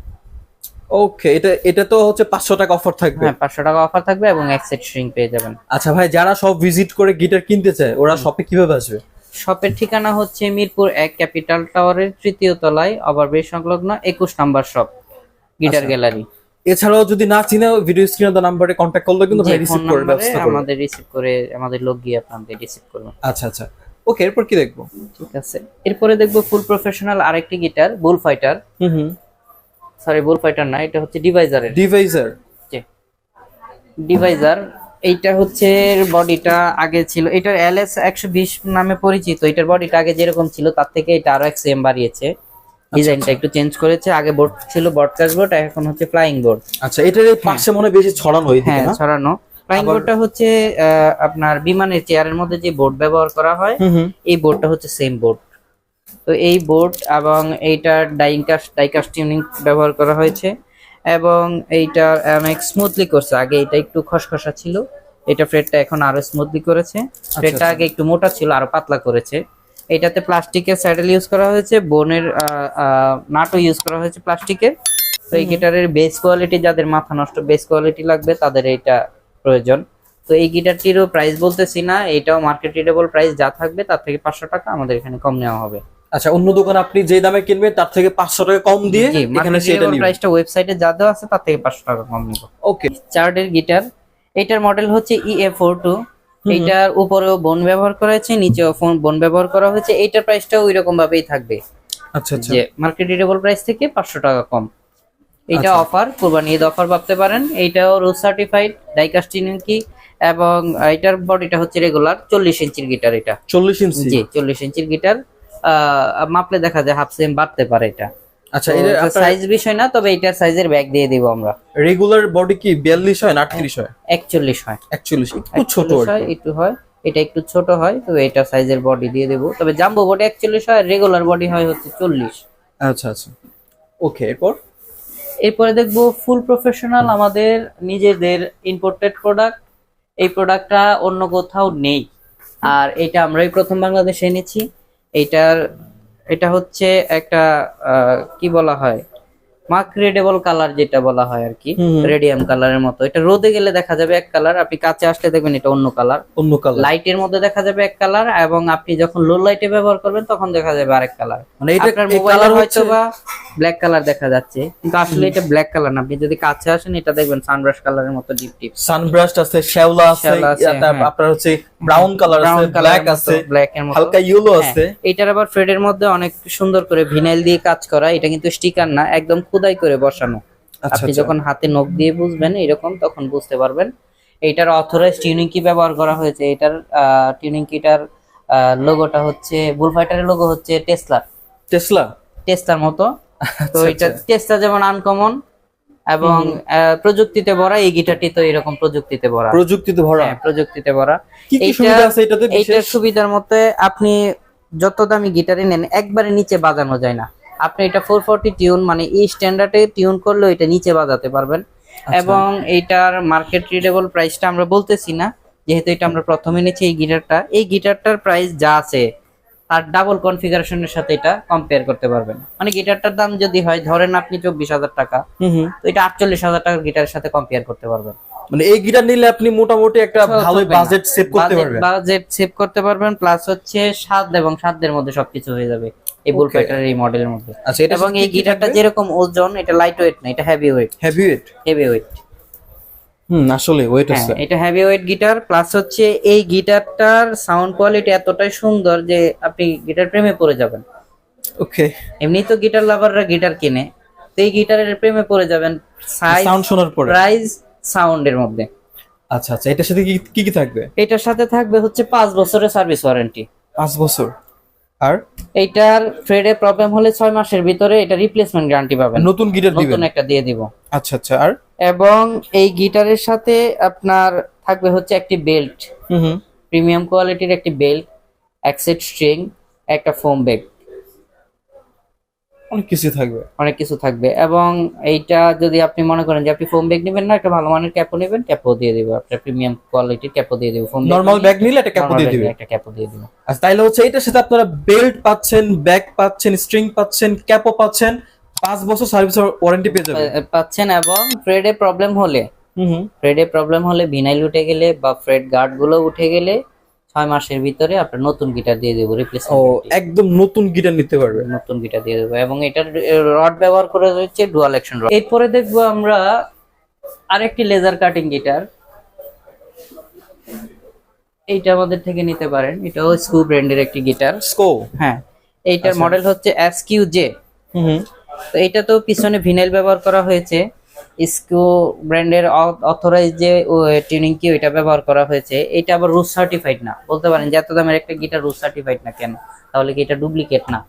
ওকে, এটা তো হচ্ছে 500 টাকা অফার থাকবে। হ্যাঁ, 500 টাকা অফার থাকবে এবং এক সেট স্ট্রিং পেয়ে যাবেন। আচ্ছা ভাই, যারা সব ভিজিট করে গিটার কিনতে চায় ওরা শপে কিভাবে আসবে? শপের ঠিকানা হচ্ছে মিরপুর 1 ক্যাপিটাল টাওয়ারের 3য় তলায়, ওভারব্রিজ সংলগ্ন 21 নাম্বার শপ, গিটার আচ্ছা। গ্যালারি। এছাড়াও যদি না চিনে ভিডিও স্ক্রিনে দেওয়া নাম্বারে কন্ট্যাক্ট করলে কিন্তু ভাই রিসিভ করে ব্যবস্থা করবে। আমাদের রিসিভ করে, আমাদের লোক গিয়ে আপনাদের রিসিভ করবে। আচ্ছা আচ্ছা, ওকে। এরপর কি দেখবো? ঠিক আছে, এরপরে দেখবো ফুল প্রফেশনাল আরেকটি গিটার, বুল ফাইটার। হুম, সরি, বুল ফাইটার না, এটা হচ্ছে ডিভাইজারের ডিভাইজার। ডিভাইজার। এইটা হচ্ছে বডিটা আগে ছিল, এটার LS 120 নামে পরিচিত। এটার বডিটা আগে যেরকম ছিল তার থেকে এটা আরো 1 cm বাড়িয়েছে, ডিজাইনটা একটু চেঞ্জ করেছে। আগে বোর্ড ছিল ব্রডকাস্ট বোর্ড, এখন হচ্ছে ফ্লাইং বোর্ড। আচ্ছা, এটার এই পাশে মনে হয় বেশি ছড়ানো হয়েছে হ্যাঁ, না? ছড়ানো। ফ্লাইং বোর্ডটা হচ্ছে আপনার বিমানের চেয়ারের মধ্যে যে বোর্ড ব্যবহার করা হয়, হুম, এই বোর্ডটা হচ্ছে সেম বোর্ড। তো এই বোর্ড এবং এইটার ডাইকাস্ট টিউনিং ব্যবহার করা হয়েছে, এবং এইটা অনেক স্মুথলি করছে। আগে এটা একটু খসখসা ছিল, এটা ফ্রেডটা এখন আরো স্মুথলি করেছে। ফ্রেডটা আগে একটু মোটা ছিল, আরো পাতলা করেছে। এটাতে প্লাস্টিকের স্যাডেল ইউজ করা হয়েছে, বোনের নাটও ইউজ করা হয়েছে প্লাস্টিকের। তো এই গিটারের বেস কোয়ালিটি, যাদের মাথা নষ্ট বেস কোয়ালিটি লাগবে তাদের এইটা প্রয়োজন। তো এই গিটারটিরও প্রাইস বলতেছি না, এটাও মার্কেট রিডেবল প্রাইস যা থাকবে তার থেকে 500 টাকা আমাদের এখানে কম নেওয়া হবে। আচ্ছা, অন্য দোকানে আপনি যে দামে কিনবেন তার থেকে 500 টাকা কম দিয়ে জি, এখানে মার্কেট সেটা রিডেবল নিবেন। প্রাইসটা ওয়েবসাইটে যা দেওয়া আছে তার থেকে 500 টাকা কম নিব। ওকে। চার্ডের গিটার, এটার মডেল হচ্ছে EA42। এইটার উপরেও বোন ব্যবহার করা হয়েছে, নিচেও বোন ব্যবহার করা হয়েছে। এইটার প্রাইসটাও ওইরকম ভাবেই থাকবে, আচ্ছা আচ্ছা। যে মার্কেট রিডেবল প্রাইস থেকে 500 টাকা কম। এটা আচ্ছা। অফার, কুরবানি ঈদ অফার ভাবতে পারেন। এইটাও রোজ সার্টিফাইড ডাইকাস্টিং কি, এবং এটার বডিটা হচ্ছে রেগুলার 40 ইঞ্চির গিটার। এটা 40 ইঞ্চি। জি 40 ইঞ্চির গিটার। মাপলে দেখা যায় হাফ সেম বাড়তে পারে এটা। আচ্ছা, এটা আপনার সাইজ বিষয় না, তবে এটার সাইজের ব্যাগ দিয়ে দিব আমরা। রেগুলার বডি কি 42 হয় না 38 হয়? 41 হয়। 41 একটু ছোট 41 হয়, একটু হয়। এটা একটু ছোট হয়, তবে এটা সাইজের বডি দিয়ে দেব। তবে জাম্বো বডি 41 হয়, রেগুলার বডি হয় হচ্ছে 40। আচ্ছা আচ্ছা। ওকে, এরপর এরপরে দেখবো ফুল প্রফেশনাল, আমাদের নিজেদের ইম্পোর্টেড প্রোডাক্ট। এই প্রোডাক্টটা অন্য কোথাও নেই, আর এটা আমরাই প্রথম বাংলাদেশে এনেছি। এটা হচ্ছে একটা কি বলা হয়, মার্কেটেবল কালার যেটা বলা হয় আর কি, রেডিয়াম কালারের মতো। এটা রোদে গেলে দেখা যাবে এক কালার, আপনি কাছে আসলে দেখবেন এটা অন্য কালার। অন্য কালার। লাইটের মধ্যে দেখা যাবে এক কালার, এবং আপনি যখন লো লাইটে ব্যবহার করবেন তখন দেখা যাবে আরেক কালার। মানে এটা আপনার এই মোবাইলে কালার হয়তো হচ্ছে বা ব্ল্যাক কালার দেখা যাচ্ছে, কিন্তু আসলে এটা ব্ল্যাক কালার না। আপনি যদি কাছে আসেন এটা দেখবেন সানব্রাশ কালারের মতো ডিপ ডিপ। সানব্রাশ আছে, শ্যাওলা আছে, শ্যাওলা আছে, তারপর হ্যাঁ। আপনার হচ্ছে ব্রাউন কালার আছে, ব্ল্যাক আছে, ব্ল্যাক এর মতো, হালকা ইয়েলো হ্যাঁ। আছে। এটার আবার ফ্রেডের মধ্যে অনেক সুন্দর করে ভিনাইল দিয়ে কাজ করা। এটা কিন্তু স্টিকার না, একদম খোদাই করে বসানো। আচ্ছা আপনি আচ্ছা। যখন হাতে নখ দিয়ে বুঝবেন এরকম, তখন বুঝতে পারবেন। এইটার অথরাইজ টিউনিং কি ব্যবহার করা হয়েছে। এটার টিউনিং কিটার লোগোটা হচ্ছে, বুলফাইটারের লোগো হচ্ছে টেসলার মতো। তো আচ্ছা, এটা আচ্ছা। টেসলা যেমন আনকমন এবং প্রযুক্তিতে ভরা, এই গিটারটি তো এরকম প্রযুক্তিতে ভরা। প্রযুক্তিতে ভরা। হ্যাঁ, প্রযুক্তিতে ভরা। কি কি এইটা- সুবিধা আছে এটাতে এইটার বিশেষ? সুবিধার মধ্যে আপনি যত দামি গিটারই নেন একবারে নিচে বাজানো যায় না। আপনি এটা 440 টিউন, মানে এই স্ট্যান্ডার্ডে টিউন করলেও এটা নিচে বাজাতে পারবেন। এবং এইটার মার্কেট রিডেবল প্রাইসটা আমরা বলতেছি না, যেহেতু এটা আমরা প্রথমে নিয়েছি। এই গিটারটার প্রাইস যা আছে তার ডাবল কনফিগারেশনের সাথে এটা কম্পেয়ার করতে পারবেন। মানে গিটারটার দাম যদি হয় ধরেন আপনি 24,000 টাকা, তো এটা 48,000 টাকার গিটারের সাথে কম্পেয়ার করতে পারবেন। মানে এই গিটার নিলে আপনি মোটামুটি একটা ভালো বাজেট সেভ করতে পারবেন। বাজেট সেভ করতে পারবেন, প্লাস হচ্ছে স্বাদ এবং সাধ্যের মধ্যে সবকিছু হয়ে যাবে এই বুলফাইটারের এই মডেলের মধ্যে। আচ্ছা, এটা এবং এই গিটারটা যেরকম ওজন, এটা লাইট ওয়েট না, এটা হেভি ওয়েট। হেভি ওয়েট, আসলে ওয়েট আছে। এটা হেভি ওয়েট গিটার। প্লাস হচ্ছে এই গিটারটার সাউন্ড কোয়ালিটি এতটাই সুন্দর যে আপনি গিটার প্রেমে পড়ে যাবেন। ওকে। এমনি তো গিটার লাভাররা গিটার কিনে, তো এই গিটারের প্রেমে পড়ে যাবেন সাইজ, সাউন্ড শোনার পরে। প্রাইস, সাউন্ডের মধ্যে। আচ্ছা আচ্ছা, এটার সাথে কি কি কি থাকবে? এটার সাথে থাকবে হচ্ছে 5 বছরের সার্ভিস ওয়ারেন্টি। 5 বছর। আর এইটার ফ্রেডে প্রবলেম হলে 6 মাসের ভিতরে এটা রিপ্লেসমেন্ট গ্যারান্টি পাবেন, নতুন গিটার দিবেন? নতুন একটা দিয়ে দিব। আচ্ছা আচ্ছা। আর এবং এই গিটারের সাথে আপনার থাকবে হচ্ছে একটি বেল্ট, প্রিমিয়াম কোয়ালিটির একটি বেল্ট, এক সেট স্ট্রিং, একটা ফোম ব্যাগ, অনেক কিছু থাকবে। অনেক কিছু থাকবে। এবং এইটা যদি আপনি মনে করেন যে আপনি ফোম ব্যাগ নেবেন না, একটা ভালো মানের ক্যাপও নেবেন, ক্যাপও দিয়ে দিব। আপনার প্রিমিয়াম কোয়ালিটির ক্যাপও দিয়ে দিব। ফোম নরমাল ব্যাগ নিলে একটা ক্যাপ দিয়ে দিবে। একটা ক্যাপও দিয়ে দিব। আচ্ছা, তাইলে হচ্ছে এটার সাথে আপনারা বেল্ট পাচ্ছেন, ব্যাগ পাচ্ছেন, স্ট্রিং পাচ্ছেন, ক্যাপও পাচ্ছেন, 5 বছর সার্ভিস ওয়ারেন্টি পেয়ে যাবেন। পাচ্ছেন। এবং ফ্রেডে প্রবলেম হলে ভিনাইল উঠে গেলে বা ফ্রেড গার্ড গুলো উঠে গেলে 6 মাসের ভিতরে আপনার নতুন গিটার দিয়ে দেবো, ও, রিপ্লেসমেন্ট। একদম নতুন গিটার নিতে পারবে। নতুন গিটার দিয়ে দেবো। এবং এটার রড ব্যবহার করা হচ্ছে ডুয়াল অ্যাকশন রড। এরপরে দেখবো আমরা আরেকটি লেজার কাটিং গিটার। এইটা আমাদের থেকে নিতে পারেন, এটাও স্কু ব্র্যান্ডের একটি গিটার। স্কো। হ্যাঁ, এইটার আচ্ছা। মডেল হচ্ছে SQJ। তো এটা তো পিছনে ভিনাইল ব্যবহার করা হয়েছে, স্কু ব্র্যান্ডের অথরাইজ যে টিউনিং কি ওইটা ব্যবহার করা হয়েছে। এটা আবার রুস সার্টিফাইড না। বলতে পারেন যে এত দামের একটা গিটার রুস সার্টিফাইড না কেন, তাহলে কি এটা ডুপ্লিকেট না?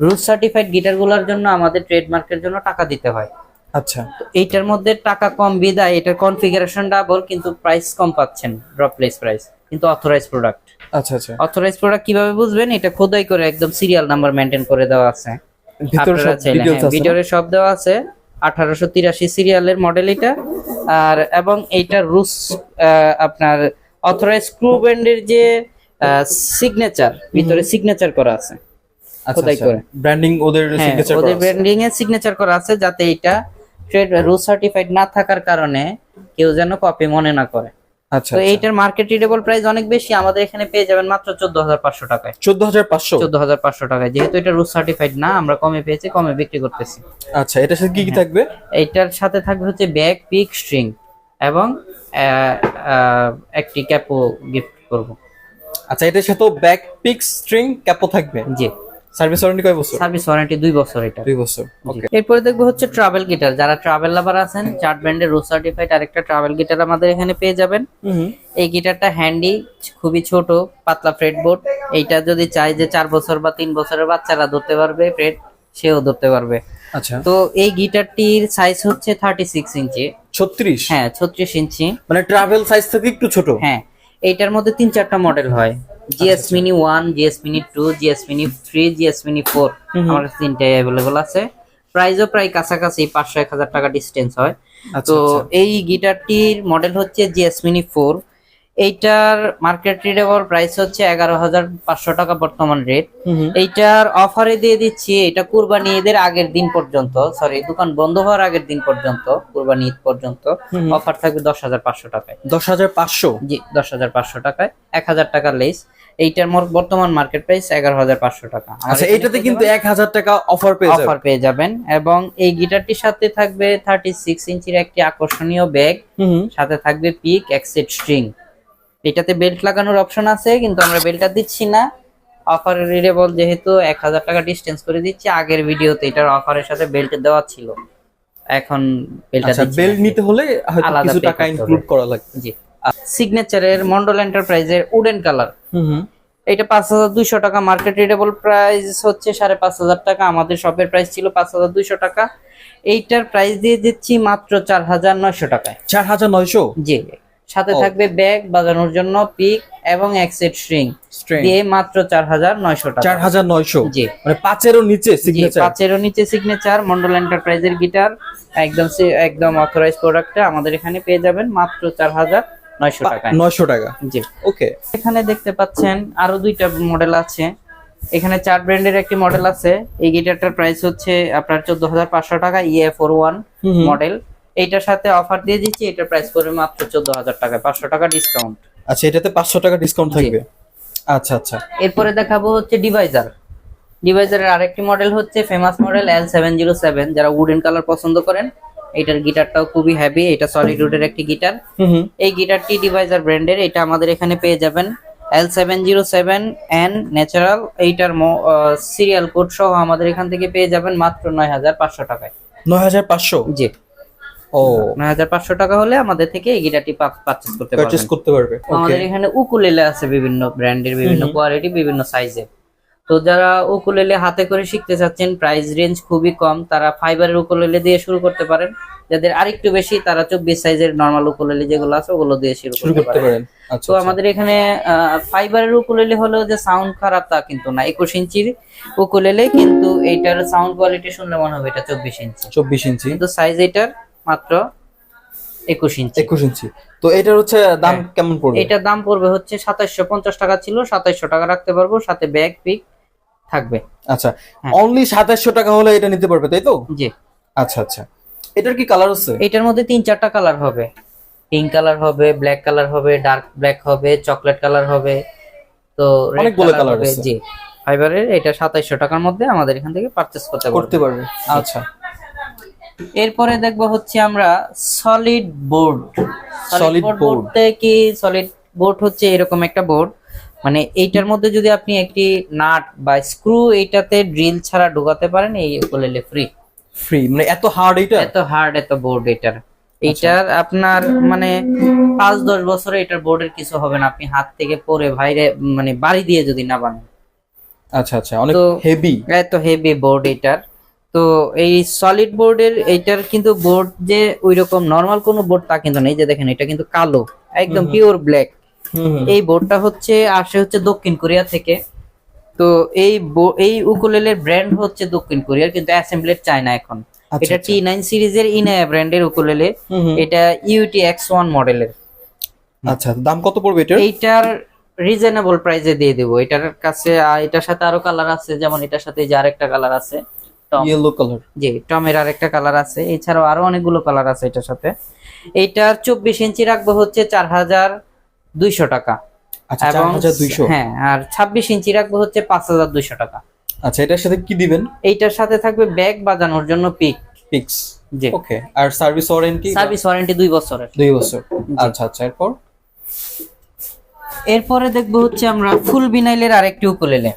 রুস সার্টিফাইড গিটারগুলোর জন্য আমাদের ট্রেডমার্কের জন্য টাকা দিতে হয়। আচ্ছা। তো এইটার মধ্যে টাকা কম বিদায় এটার কনফিগারেশন ডাবল, কিন্তু প্রাইস কম পাচ্ছেন, ড্রপলেস প্রাইস, কিন্তু অথরাইজ প্রোডাক্ট। আচ্ছা আচ্ছা। অথরাইজ প্রোডাক্ট কিভাবে বুঝবেন? এটা খোদাই করে একদম সিরিয়াল নাম্বার মেনটেন করে দেওয়া আছে। ভিতরে সব ডিটেইলস আছে। ভিডিওরে সব দেওয়া আছে। 1883 সিরিয়ালের মডেল এটা। আর এবং এইটা রুস আপনার অথরাইজ স্ক্রু ব্র্যান্ডের যে সিগনেচার, ভিতরে সিগনেচার করা আছে খোদাই করে। ব্র্যান্ডিং ওদের সিগনেচার করা ওদের আছে। ব্র্যান্ডিং এ সিগনেচার করা আছে, যাতে এটা ট্রেড রুস সার্টিফাইড না থাকার কারণে কেউ যেন কপি মনে না করে। আচ্ছা তো এইটার মার্কেট রিডেবল প্রাইস অনেক বেশি, আমাদের এখানে পেয়ে যাবেন মাত্র 14,500 টাকায়। 14,500। 14,500 টাকায়, যেহেতু এটা রুস সার্টিফাইড না, আমরা কমে পেয়েছি, কমে বিক্রি করতেছি। আচ্ছা, এটার সাথে কি কি থাকবে? এইটার সাথে থাকবে হচ্ছে ব্যাগ, পিক, স্ট্রিং এবং একটি ক্যাপও গিফট করব। আচ্ছা, এটার সাথে ব্যাক পিক স্ট্রিং ক্যাপও থাকবে। জি। সার্ভিস ওয়ারেন্টি কয় বছর? সার্ভিস ওয়ারেন্টি 2 বছর এটা। 2 বছর। ওকে। এরপরে দেখবো হচ্ছে ট্রাভেল গিটার, যারা ট্রাভেল লাভার আছেন, চার্ট ব্র্যান্ডের রুস সার্টিফাইড আরেকটা ট্রাভেল গিটার আমাদের এখানে পেয়ে যাবেন। এই গিটারটা হ্যান্ডি, খুবই ছোট, পাতলা ফ্রেটবোর্ড। এইটা যদি চাই যে 4 বছর বা 3 বছরের বাচ্চারা ধরতে পারবে, ফ্রেট সেও ধরতে পারবে। আচ্ছা, তো এই গিটারটির সাইজ হচ্ছে 36 ইঞ্চি। 36? হ্যাঁ, 36 ইঞ্চি। মানে ট্রাভেল সাইজ থেকে একটু ছোট। হ্যাঁ, এইটার মধ্যে 3-4টা মডেল হয়, GS mini 1, GS mini 2, GS mini 3, GS mini 4। আমার কাছে 3টাই অ্যাভেলেবল আছে। প্রাইসও প্রায় কাছাকাছি, 500-1000 টাকা ডিসটেন্স হয়। তো এই গিটারটির মডেল হচ্ছে জিএস মিনি 4। এইটার মার্কেট রিডেবল প্রাইস হচ্ছে 11,500 টাকা বর্তমান রেট। এইটার অফারে দিয়ে দিচ্ছি, এটা কুরবানি ঈদের আগের দিন পর্যন্ত, সরি দোকান বন্ধ হওয়ার আগের দিন পর্যন্ত, কুরবানি ঈদ পর্যন্ত অফার থাকবে 10,500 টাকায়। 10,500? জি, 10,500 টাকায়, 1,000 টাকা লেস। এইটার বর্তমান মার্কেট প্রাইস 11,500 টাকা। আচ্ছা, এটাতে কিন্তু 1,000 টাকা অফার পেয়ে যাবেন। এবং এই গিটারটির সাথে থাকবে 36 ইঞ্চির একটি আকর্ষণীয় ব্যাগ, সাথে থাকবে পিক, এক সেট স্ট্রিং। এটাতে বেল্ট লাগানোর অপশন আছে, কিন্তু আমরা বেল্টটা দিচ্ছি না, অফার রিডেবল যেহেতু 1,000 টাকা ডিসটেন্স করে দিচ্ছি। আগের ভিডিওতে এটার অফারের সাথে বেল্ট দেওয়া ছিল, এখন বেল্টটা দিচ্ছি। বেল্ট নিতে হলে হয়তো কিছু টাকা ইনক্লুড করা লাগবে। জি। সিগনেচারের মন্ডল এন্টারপ্রাইজের উডেন কালার, এটা 5,200 টাকা। মার্কেট রিডেবল প্রাইস হচ্ছে 5,500 টাকা, আমাদের শপের প্রাইস ছিল 5,200 টাকা। এইটার প্রাইস দিয়ে দিচ্ছি মাত্র 4,900 টাকায়। 4,900? জি। সাথে থাকবে ব্যাগ বাজানোর জন্য, পিক এবং এক সেট স্ট্রিং দিয়ে মাত্র 4,900 টাকা। 4,900? জি। মানে 5-এরও নিচে সিগনেচার? 5-এরও নিচে সিগনেচার মন্ডল এন্টারপ্রাইজের গিটার, একদম অথরাইজ প্রোডাক্টটা আমাদের এখানে পেয়ে যাবেন মাত্র 4,900 টাকায়। 900 টাকা? জি। ওকে। এখানে দেখতে পাচ্ছেন আরো 2টা মডেল আছে। এখানে চার্ট ব্র্যান্ডের একটি মডেল আছে। এই গিটারটার প্রাইস হচ্ছে আপনার 14,500 টাকা, EF41 মডেল। এইটার সাথে অফার দিয়ে দিচ্ছি, এটার প্রাইস পড়বে মাত্র 14,000 টাকা, 500 টাকা ডিসকাউন্ট। আচ্ছা, এটাতে 500 টাকা ডিসকাউন্ট থাকবে। আচ্ছা আচ্ছা। এরপরে দেখাবো হচ্ছে ডিভাইজারের আরেকটি মডেল হচ্ছে ফেমাস মডেল L707। যারা উডেন কালার পছন্দ করেন, এটার গিটারটাও খুবই হেভি, এটা সলিড উডের একটি গিটার। এই গিটারটি ডিভাইজার ব্র্যান্ডের, এটা আমাদের এখানে পেয়ে যাবেন L707N ন্যাচারাল। এইটার সিরিয়াল কোড সহ আমাদের এখান থেকে পেয়ে যাবেন মাত্র 9,500 টাকায়। 9,500? জি। ও, 9,500 টাকা হলে আমাদের থেকে এই গিটারটি পারচেজ করতে পারবে। আমাদের এখানে উকুলেলে আছে, বিভিন্ন ব্র্যান্ডের, বিভিন্ন কোয়ালিটি, বিভিন্ন সাইজের। তো যারা উকুলেলে হাতে করে শিখতে চাচ্ছেন, প্রাইস রেঞ্জ খুবই কম, তারা ফাইবারের উকুলেলে দিয়ে শুরু করতে পারেন। যাদের আরেকটু বেশি, তারা 24 সাইজের নরমাল উকুলেলে যেগুলো আছে ওগুলো দিয়ে শুরু করতে পারেন। তো আমাদের এখানে ফাইবারের উকুলেলে হলেও যে সাউন্ড খারাপ তা কিন্তু না, 21 ইঞ্চির উকুলেলে, কিন্তু এইটার সাউন্ড কোয়ালিটি শুনলে মনে হবে এটা 24 ইঞ্চি। 24 ইঞ্চি, কিন্তু সাইজ এটার মাত্র 21 ইঞ্চি। 21 ইঞ্চি। তো এটার হচ্ছে দাম কেমন পড়বে? এটার দাম পড়বে হচ্ছে 2750 টাকা, ছিল 2700 টাকা রাখতে পারবো, সাথে ব্যাগ, পিক থাকবে। আচ্ছা, অনলি 2700 টাকা হলে এটা নিতে পারবে, তাই তো? জি। আচ্ছা আচ্ছা। এটার কি কালার আছে? এটার মধ্যে 3-4টা কালার হবে, পিঙ্ক কালার হবে, ব্ল্যাক কালার হবে, ডার্ক ব্ল্যাক হবে, চকলেট কালার হবে, তো অনেকগুলো কালার আছে। জি। ফাইবারের এটা 2700 টাকার মধ্যে আমাদের এখান থেকে পারচেজ করতে পারবে। আচ্ছা। এরপরে দেখবো হচ্ছে আমরা সলিড বোর্ড। সলিড বোর্ডতে কি, সলিড বোর্ড হচ্ছে এরকম একটা বোর্ড, মানে এইটার মধ্যে যদি আপনি একটি নাট বা স্ক্রু এইটাতে ড্রিল ছাড়া ঢোকাতে পারেন, এই উকুলেলে ফ্রি। মানে এত হার্ড এটা? এত হার্ড এত বোর্ড এটার। এইটার আপনার মানে 5-10 বছরে এটার বোর্ডের কিছু হবে না, আপনি হাত থেকে পরে বাইরে মানে বাড়ি দিয়ে যদি না বানান। আচ্ছা আচ্ছা, অনেক হেভি, এত হেভি বোর্ড এটার। তো এই সলিড বোর্ডের এইটার কিন্তু বোর্ড যে ওইরকম নরমাল কোনো বোর্ড তা কিন্তু নেই, যে দেখেন এটা কিন্তু কালো, একদম পিওর ব্ল্যাক। এই বোর্ডটা আসে হচ্ছে দক্ষিণ কোরিয়া থেকে। তো এই উকুলেলের ব্র্যান্ড হচ্ছে দক্ষিণ কোরিয়ার, কিন্তু অ্যাসেম্বলেড চায়না এখন। এটা T9 সিরিজের ইনায়া ব্র্যান্ডের উকুলেলে, এটা UT-X1 মডেলের। আচ্ছা, দাম কত পড়বে এটার? এইটার রিজনেবল প্রাইসে দিয়ে দেবো। এটার কাছে এটার সাথে আরো কালার আছে, যেমন এটার সাথে যে আরেকটা কালার আছে ইয়েলো কালার। জি, টমের আরেকটা কালার আছে, এছাড়াও আরো অনেকগুলো কালার আছে এটার সাথে। এইটার 24 ইঞ্চি রাখবো হচ্ছে 4200 টাকা। আচ্ছা, এবং 4200। হ্যাঁ, আর 26 ইঞ্চি রাখবো হচ্ছে 5200 টাকা। আচ্ছা, এটার সাথে কি দিবেন? এইটার সাথে থাকবে ব্যাগ বাজানোর জন্য পিক। পিক্স। জি। ওকে, আর সার্ভিস ওয়ারেন্টি? সার্ভিস ওয়ারেন্টি 2 বছরের। 2 বছর। আচ্ছা আচ্ছা, এরপর? এরপরে দেখবো হচ্ছে আমরা ফুল ভিনাইলের আরেকটি উকুলেলে।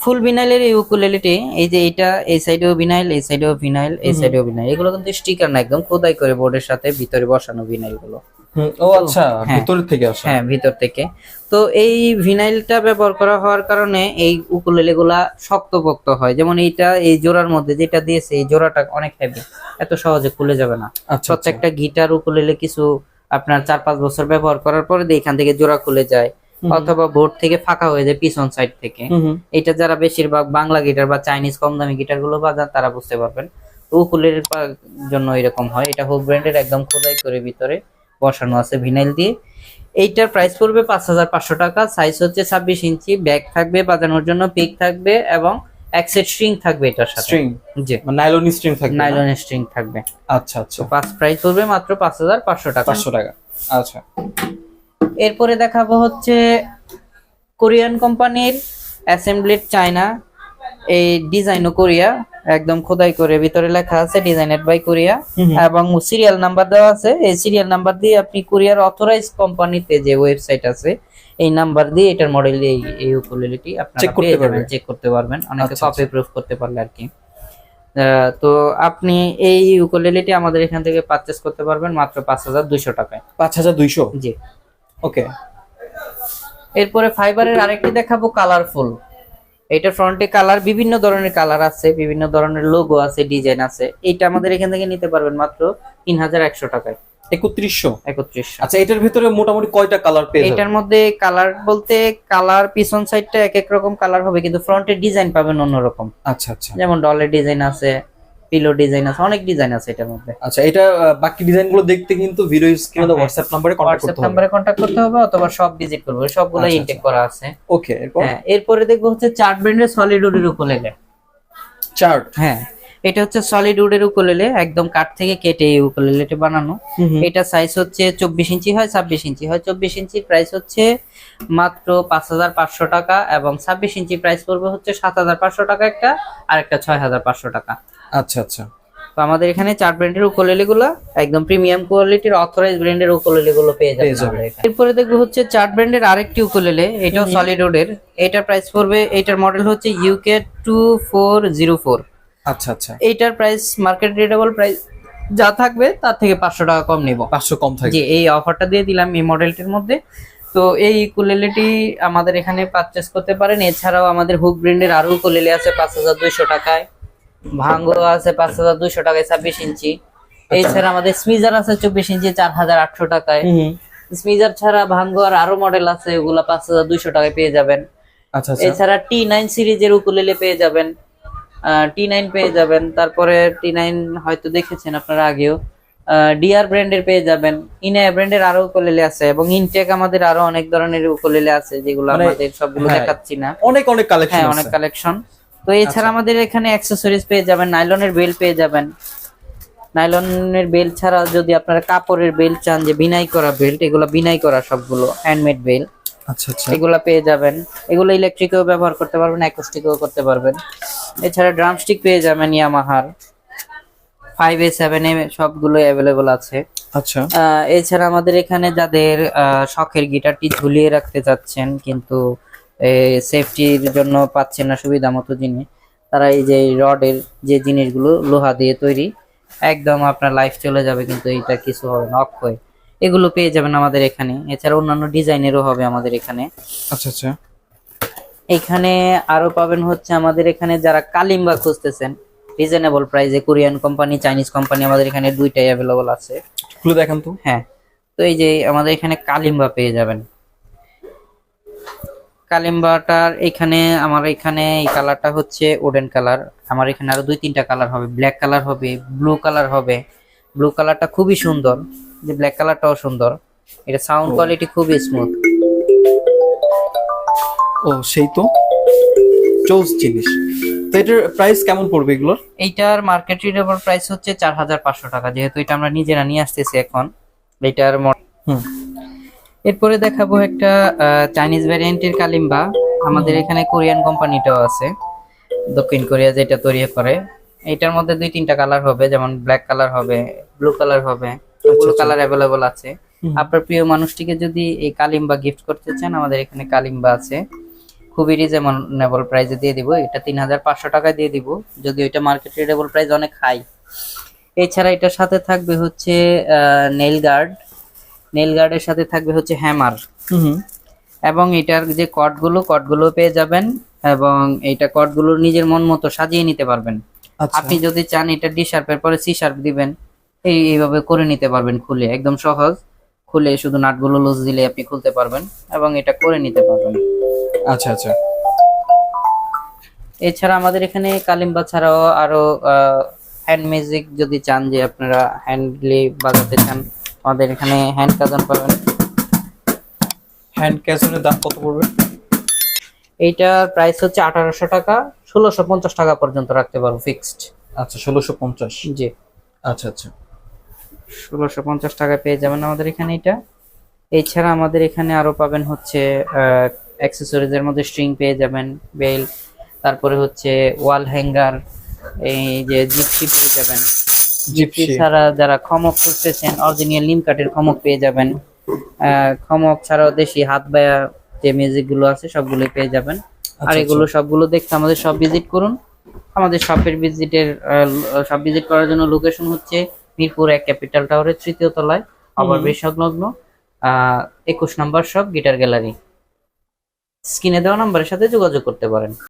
ফুল ভিনাইলের এই উকুলেলেটি, এই যে এটা এই সাইডেও ভিনাইল, এই সাইডেও ভিনাইল, এই সাইডেও ভিনাইল, এগুলো কিন্তু স্টিকার না, একদম খোদাই করে বোর্ডের সাথে ভিতরে বসানো ভিনাইল গুলো। ও আচ্ছা, হ্যাঁ। ভিতর থেকে আসে? হ্যাঁ, ভিতর থেকে। তো এই ভিনাইলটা ব্যবহার করা হওয়ার কারণে এই উকুলেলে গুলা শক্তপোক্ত হয়। যেমন এইটা, এই জোড়ার মধ্যে যেটা দিয়েছে, এই জোড়াটা অনেক হেভি, এত সহজে খুলে যাবে না। আচ্ছা, প্রত্যেকটা গিটার উকুলেলে কিছু আপনার 4-5 বছর ব্যবহার করার পরে এখান থেকে জোড়া খুলে যায়, অথবা বোর্ড থেকে ফাঁকা হয়ে যায় পিছন সাইড থেকে। এটা যারা বেশিরভাগ বাংলা গিটার বা চাইনিজ কম দামি গিটার গুলো বাজান তারা বুঝতে পারবেন। তো উকুলেলের জন্য এরকম হয়। এটা হুক ব্র্যান্ডের, একদম খোদাই করে ভিতরে বসানো আছে ভিনাইল দিয়ে। এইটার প্রাইস পড়বে 5500 টাকা। সাইজ হচ্ছে 26 ইঞ্চি। ব্যাগ থাকবে বাজানোর জন্য, পিক থাকবে এবং এক সেট স্ট্রিং থাকবে এটার সাথে। স্ট্রিং? জি, নাইলন স্ট্রিং থাকবে? নাইলন স্ট্রিং থাকবে। আচ্ছা আচ্ছা, প্রাইস পড়বে মাত্র 5500 টাকা। 500 টাকা। আচ্ছা, এরপরে দেখাবো হচ্ছে কোরিয়ান কোম্পানির অ্যাসেম্বলিড চায়না। এই ডিজাইনও কোরিয়া, একদম খোদাই করে ভিতরে লেখা আছে ডিজাইনেড বাই কোরিয়া, এবং সিরিয়াল নাম্বার দেওয়া আছে। এই সিরিয়াল নাম্বার দিয়ে আপনি কোরিয়ার অথরাইজ কোম্পানিতে যে ওয়েবসাইট আছে, এই নাম্বার দিয়ে এটার মডেল এই উকুলেলেটি আপনারা চেক করতে পারবেন, অনেকে কপি প্রুফ করতে পারলে আর কি। তো আপনি এই উকুলেলেটি আমাদের এখান থেকে পারচেজ করতে পারবেন মাত্র 5200 টাকায়। 5200? জি। ওকে। এরপরে ফাইবারের আরেকটি দেখাবো, কালারফুল। এটা ফ্রন্টে কালার, বিভিন্ন ধরনের কালার আছে, বিভিন্ন ধরনের লোগো আছে, ডিজাইন আছে। এটা আমাদের এখান থেকে নিতে পারবেন মাত্র 3100 টাকায়। 3100? আচ্ছা, এটার ভিতরে মোটামুটি কয়টা কালার পেয়ে যাবেন? এটার মধ্যে কালার বলতে, কালার পিছন সাইডটা এক এক রকম কালার হবে, কিন্তু ফ্রন্টের ডিজাইন পাবেন অন্যরকম। আচ্ছা আচ্ছা, যেমন ডলের ডিজাইন আছে, পিলো ডিজাইন আছে, অনেক ডিজাইন আছে এটার মধ্যে। আচ্ছা, এটা বাকি ডিজাইন গুলো দেখতে কিন্তু ভিডিও স্ক্রিনে তো হোয়াটসঅ্যাপ নম্বরে কন্টাক্ট করতে হবে, অথবা সব ভিজিট করবে, সবগুলো ইনটেক করা আছে। ওকে, এরপর? হ্যাঁ, এরপরে দেখবো হচ্ছে চার্ট ব্র্যান্ডের সলিড উডের উকুলেলে। চার্ট? হ্যাঁ, এটা হচ্ছে সলিড উডের উকুলেলে, একদম কাঠ থেকে কেটে এই উকুলেলেটি বানানো। এটা সাইজ হচ্ছে 24 ইঞ্চি হয়, 26 ইঞ্চি হয়। 24 ইঞ্চির প্রাইস হচ্ছে মাত্র 5500 টাকা, এবং 26 ইঞ্চি প্রাইস পড়বে হচ্ছে 7500 টাকা একটা, আর একটা 6500 টাকা। আচ্ছা আচ্ছা। তো আমাদের এখানে চার ব্র্যান্ডের উকুলেলে গুলো একদম প্রিমিয়াম কোয়ালিটির অথরাইজ ব্র্যান্ডের উকুলেলে গুলো পেয়ে যাবেন। এরপরে দেখবো হচ্ছে চার ব্র্যান্ডের আরেকটি উকুলেলে, এটাও সলিড উডের। এটার প্রাইস পড়বে, এটার মডেল হচ্ছে ইউকে 2404। আচ্ছা আচ্ছা, এইটার প্রাইস মার্কেট রেটেবল প্রাইস যা থাকবে তার থেকে 500 টাকা কম নিব। 500 কম থাকবে? জি, এই অফারটা দিয়ে দিলাম এই মডেলটির মধ্যে। তো এই উকুলেলেটি আমাদের এখানে পারচেজ করতে পারেন। এছাড়াও আমাদের হুক ব্র্যান্ডের আরো উকুলেলে আছে 5200 টাকায়, ভাঙ্গো আছে 5200 টাকায় 26 ইঞ্চি। এছাড়া আমাদের স্মিজার আছে 24 ইঞ্চি 4800 টাকায়। স্মিজার ছাড়া ভাঙ্গো আর আরো মডেল আছে, ওগুলা 5200 টাকায় পেয়ে যাবেন। আচ্ছা আচ্ছা, এছাড়া T9 সিরিজের উকুলেলে পেয়ে যাবেন, T9 পেয়ে যাবেন। তারপরে T9 হয়তো দেখেছেন আপনারা আগেও। ডিআর ব্র্যান্ডের পেয়ে যাবেন, ইনায়া ব্র্যান্ডের আরো উকুলেলে আছে, এবং ইনটেক আমাদের আরো অনেক ধরনের উকুলেলে আছে, যেগুলো আমাদের সবগুলো দেখাচ্ছি না। অনেক কালেকশন। হ্যাঁ, অনেক কালেকশন। তো এছাড়া আমাদের এখানে অ্যাকসেসরিজ পেয়ে যাবেন, নাইলনের বেল্ট পেয়ে যাবেন। নাইলনের বেল্ট ছাড়া যদি আপনারা কাপড়ের বেল্ট চান, যে বিনাই করা বেল্ট, এগুলো বিনাই করা সবগুলো হ্যান্ডমেড বেল্ট। আচ্ছা আচ্ছা, এগুলা পেয়ে যাবেন। এগুলো ইলেকট্রিকেও ব্যবহার করতে পারবেন, অ্যাকোস্টিকেও করতে পারবেন। এছাড়া ড্রামস্টিক পেয়ে যাবেন ইয়ামাহার 5A 7A, সবগুলো অ্যাভেলেবল আছে। আচ্ছা, এছাড়া আমাদের এখানে যাদের শখের গিটারটি ঝুলিয়ে রাখতে চাচ্ছেন, কিন্তু সেফটির জন্য পাচ্ছেন না সুবিধা মতো জিনিস, তারা এই যে রডের যে জিনিসগুলো লোহা দিয়ে তৈরি, একদম আপনার লাইফ চলে যাবে কিন্তু এটা কিছু হবে না, অক্ষয়, এগুলো পেয়ে যাবেন আমাদের এখানে। এছাড়া অন্যান্য ডিজাইনেরও হবে আমাদের এখানে। আচ্ছা আচ্ছা, এখানে আরো পাবেন হচ্ছে আমাদের এখানে যারা কালিম্বা খুঁজতেছেন রিজনেবল প্রাইসে, কোরিয়ান কোম্পানি, চাইনিজ কোম্পানি, আমাদের এখানে দুইটাই অ্যাভেলেবল আছে। খুলে দেখান তো। হ্যাঁ, তো এই যে আমাদের এখানে কালিম্বা পেয়ে যাবেন। কালিম্বাটার এখানে আমার এখানে এই কালারটা হচ্ছে উডেন কালার। আমার এখানে আরো 2-3টা কালার হবে, ব্ল্যাক কালার হবে, ব্লু কালার হবে। ব্লু কালারটা খুবই সুন্দর, যে ব্ল্যাক কালারটাও সুন্দর। এটা সাউন্ড কোয়ালিটি খুবই স্মুথ। ও সেই তো চোজ জিনিস। তো এটার প্রাইস কেমন পড়বে এগুলোর? এইটার মার্কেট রিজনেবল প্রাইস হচ্ছে 4500 টাকা, যেহেতু এটা আমরা নিজেরা নিয়ে আসতেছি এখন। এটার হুম। এরপরে দেখাবো একটা চাইনিজ ভ্যারিয়েন্টের কালিম্বা। আমাদের এখানে কোরিয়ান কোম্পানিটাও আছে, দক্ষিণ কোরিয়া যেটা তৈরি করে। এটার মধ্যে 2-3টা কালার হবে, যেমন ব্ল্যাক কালার হবে, ব্লু কালার হবে, ব্লু কালার অ্যাভেলেবল আছে। আপনার প্রিয় মানুষটিকে যদি এই কালিম্বা গিফট করতে চান, আমাদের এখানে কালিম্বা আছে, খুবই রিজনেবল প্রাইসে দিয়ে দিব। এটা 3500 টাকায় দিয়ে দিব, যদি এটা মার্কেট রিজনেবল প্রাইস অনেক হাই। এছাড়া এটার সাথে থাকবে হচ্ছে নেইল গার্ড, নেইল গার্ডের সাথে থাকবে হচ্ছে হ্যামার, হুম। এবং এটার যে কটগুলো পেয়ে যাবেন, এবং এইটা কটগুলো নিজের মন মতো সাজিয়ে নিতে পারবেন। আচ্ছা। আপনি যদি চান এটা ডি শার্পের পরে সি শার্প দিবেন, এইভাবে করে নিতে পারবেন। খুলে একদম সহজ, খুলে শুধু নাটগুলো লুজ দিলে আপনি খুলতে পারবেন এবং এটা করে নিতে পারবেন। আচ্ছা আচ্ছা। এছাড়া আমাদের এখানে কালিম্বা ছাড়াও আরো হ্যান্ড মিউজিক যদি চান, যে আপনারা হ্যান্ডলি বাজাতে চান, আমাদের এখানে হ্যান্ড কাজন পাবেন। হ্যান্ড ক্যাজনের দাম কত পড়বে? এইটার প্রাইস হচ্ছে 1800 টাকা, 1650 টাকা পর্যন্ত রাখতে পারবো ফিক্সড। আচ্ছা 1650। জি, আচ্ছা আচ্ছা। 1650 টাকা পেয়ে যাবেন আমাদের এখানে এটা। এছাড়া আমাদের এখানে আরো পাবেন হচ্ছে অ্যাক্সেসরিজ এর মধ্যে স্ট্রিং পেয়ে যাবেন, বেল্ট, তারপরে হচ্ছে ওয়াল হ্যাঙ্গার, এই যে জিপসি পেয়ে যাবেন। জিপসি ছাড়া যারা খমক খুঁজতেছেন, অরিজিনাল নিম কাঠের খমক পেয়ে যাবেন। খমক ছাড়াও দেশি হাত বায়া যে মিউজিক গুলো আছে সবগুলো পেয়ে যাবেন। আর এগুলো সবগুলো দেখতে আমাদের সব ভিজিট করুন। আমাদের শপের সব ভিজিট করার জন্য লোকেশন হচ্ছে মিরপুর 1 ক্যাপিটাল টাওয়ারের 3য় তলায়, ওভারব্রিজ সংলগ্ন 21 নম্বর শপ, গিটার গ্যালারি। স্ক্রিনে দেওয়া নাম্বারের সাথে যোগাযোগ করতে পারেন।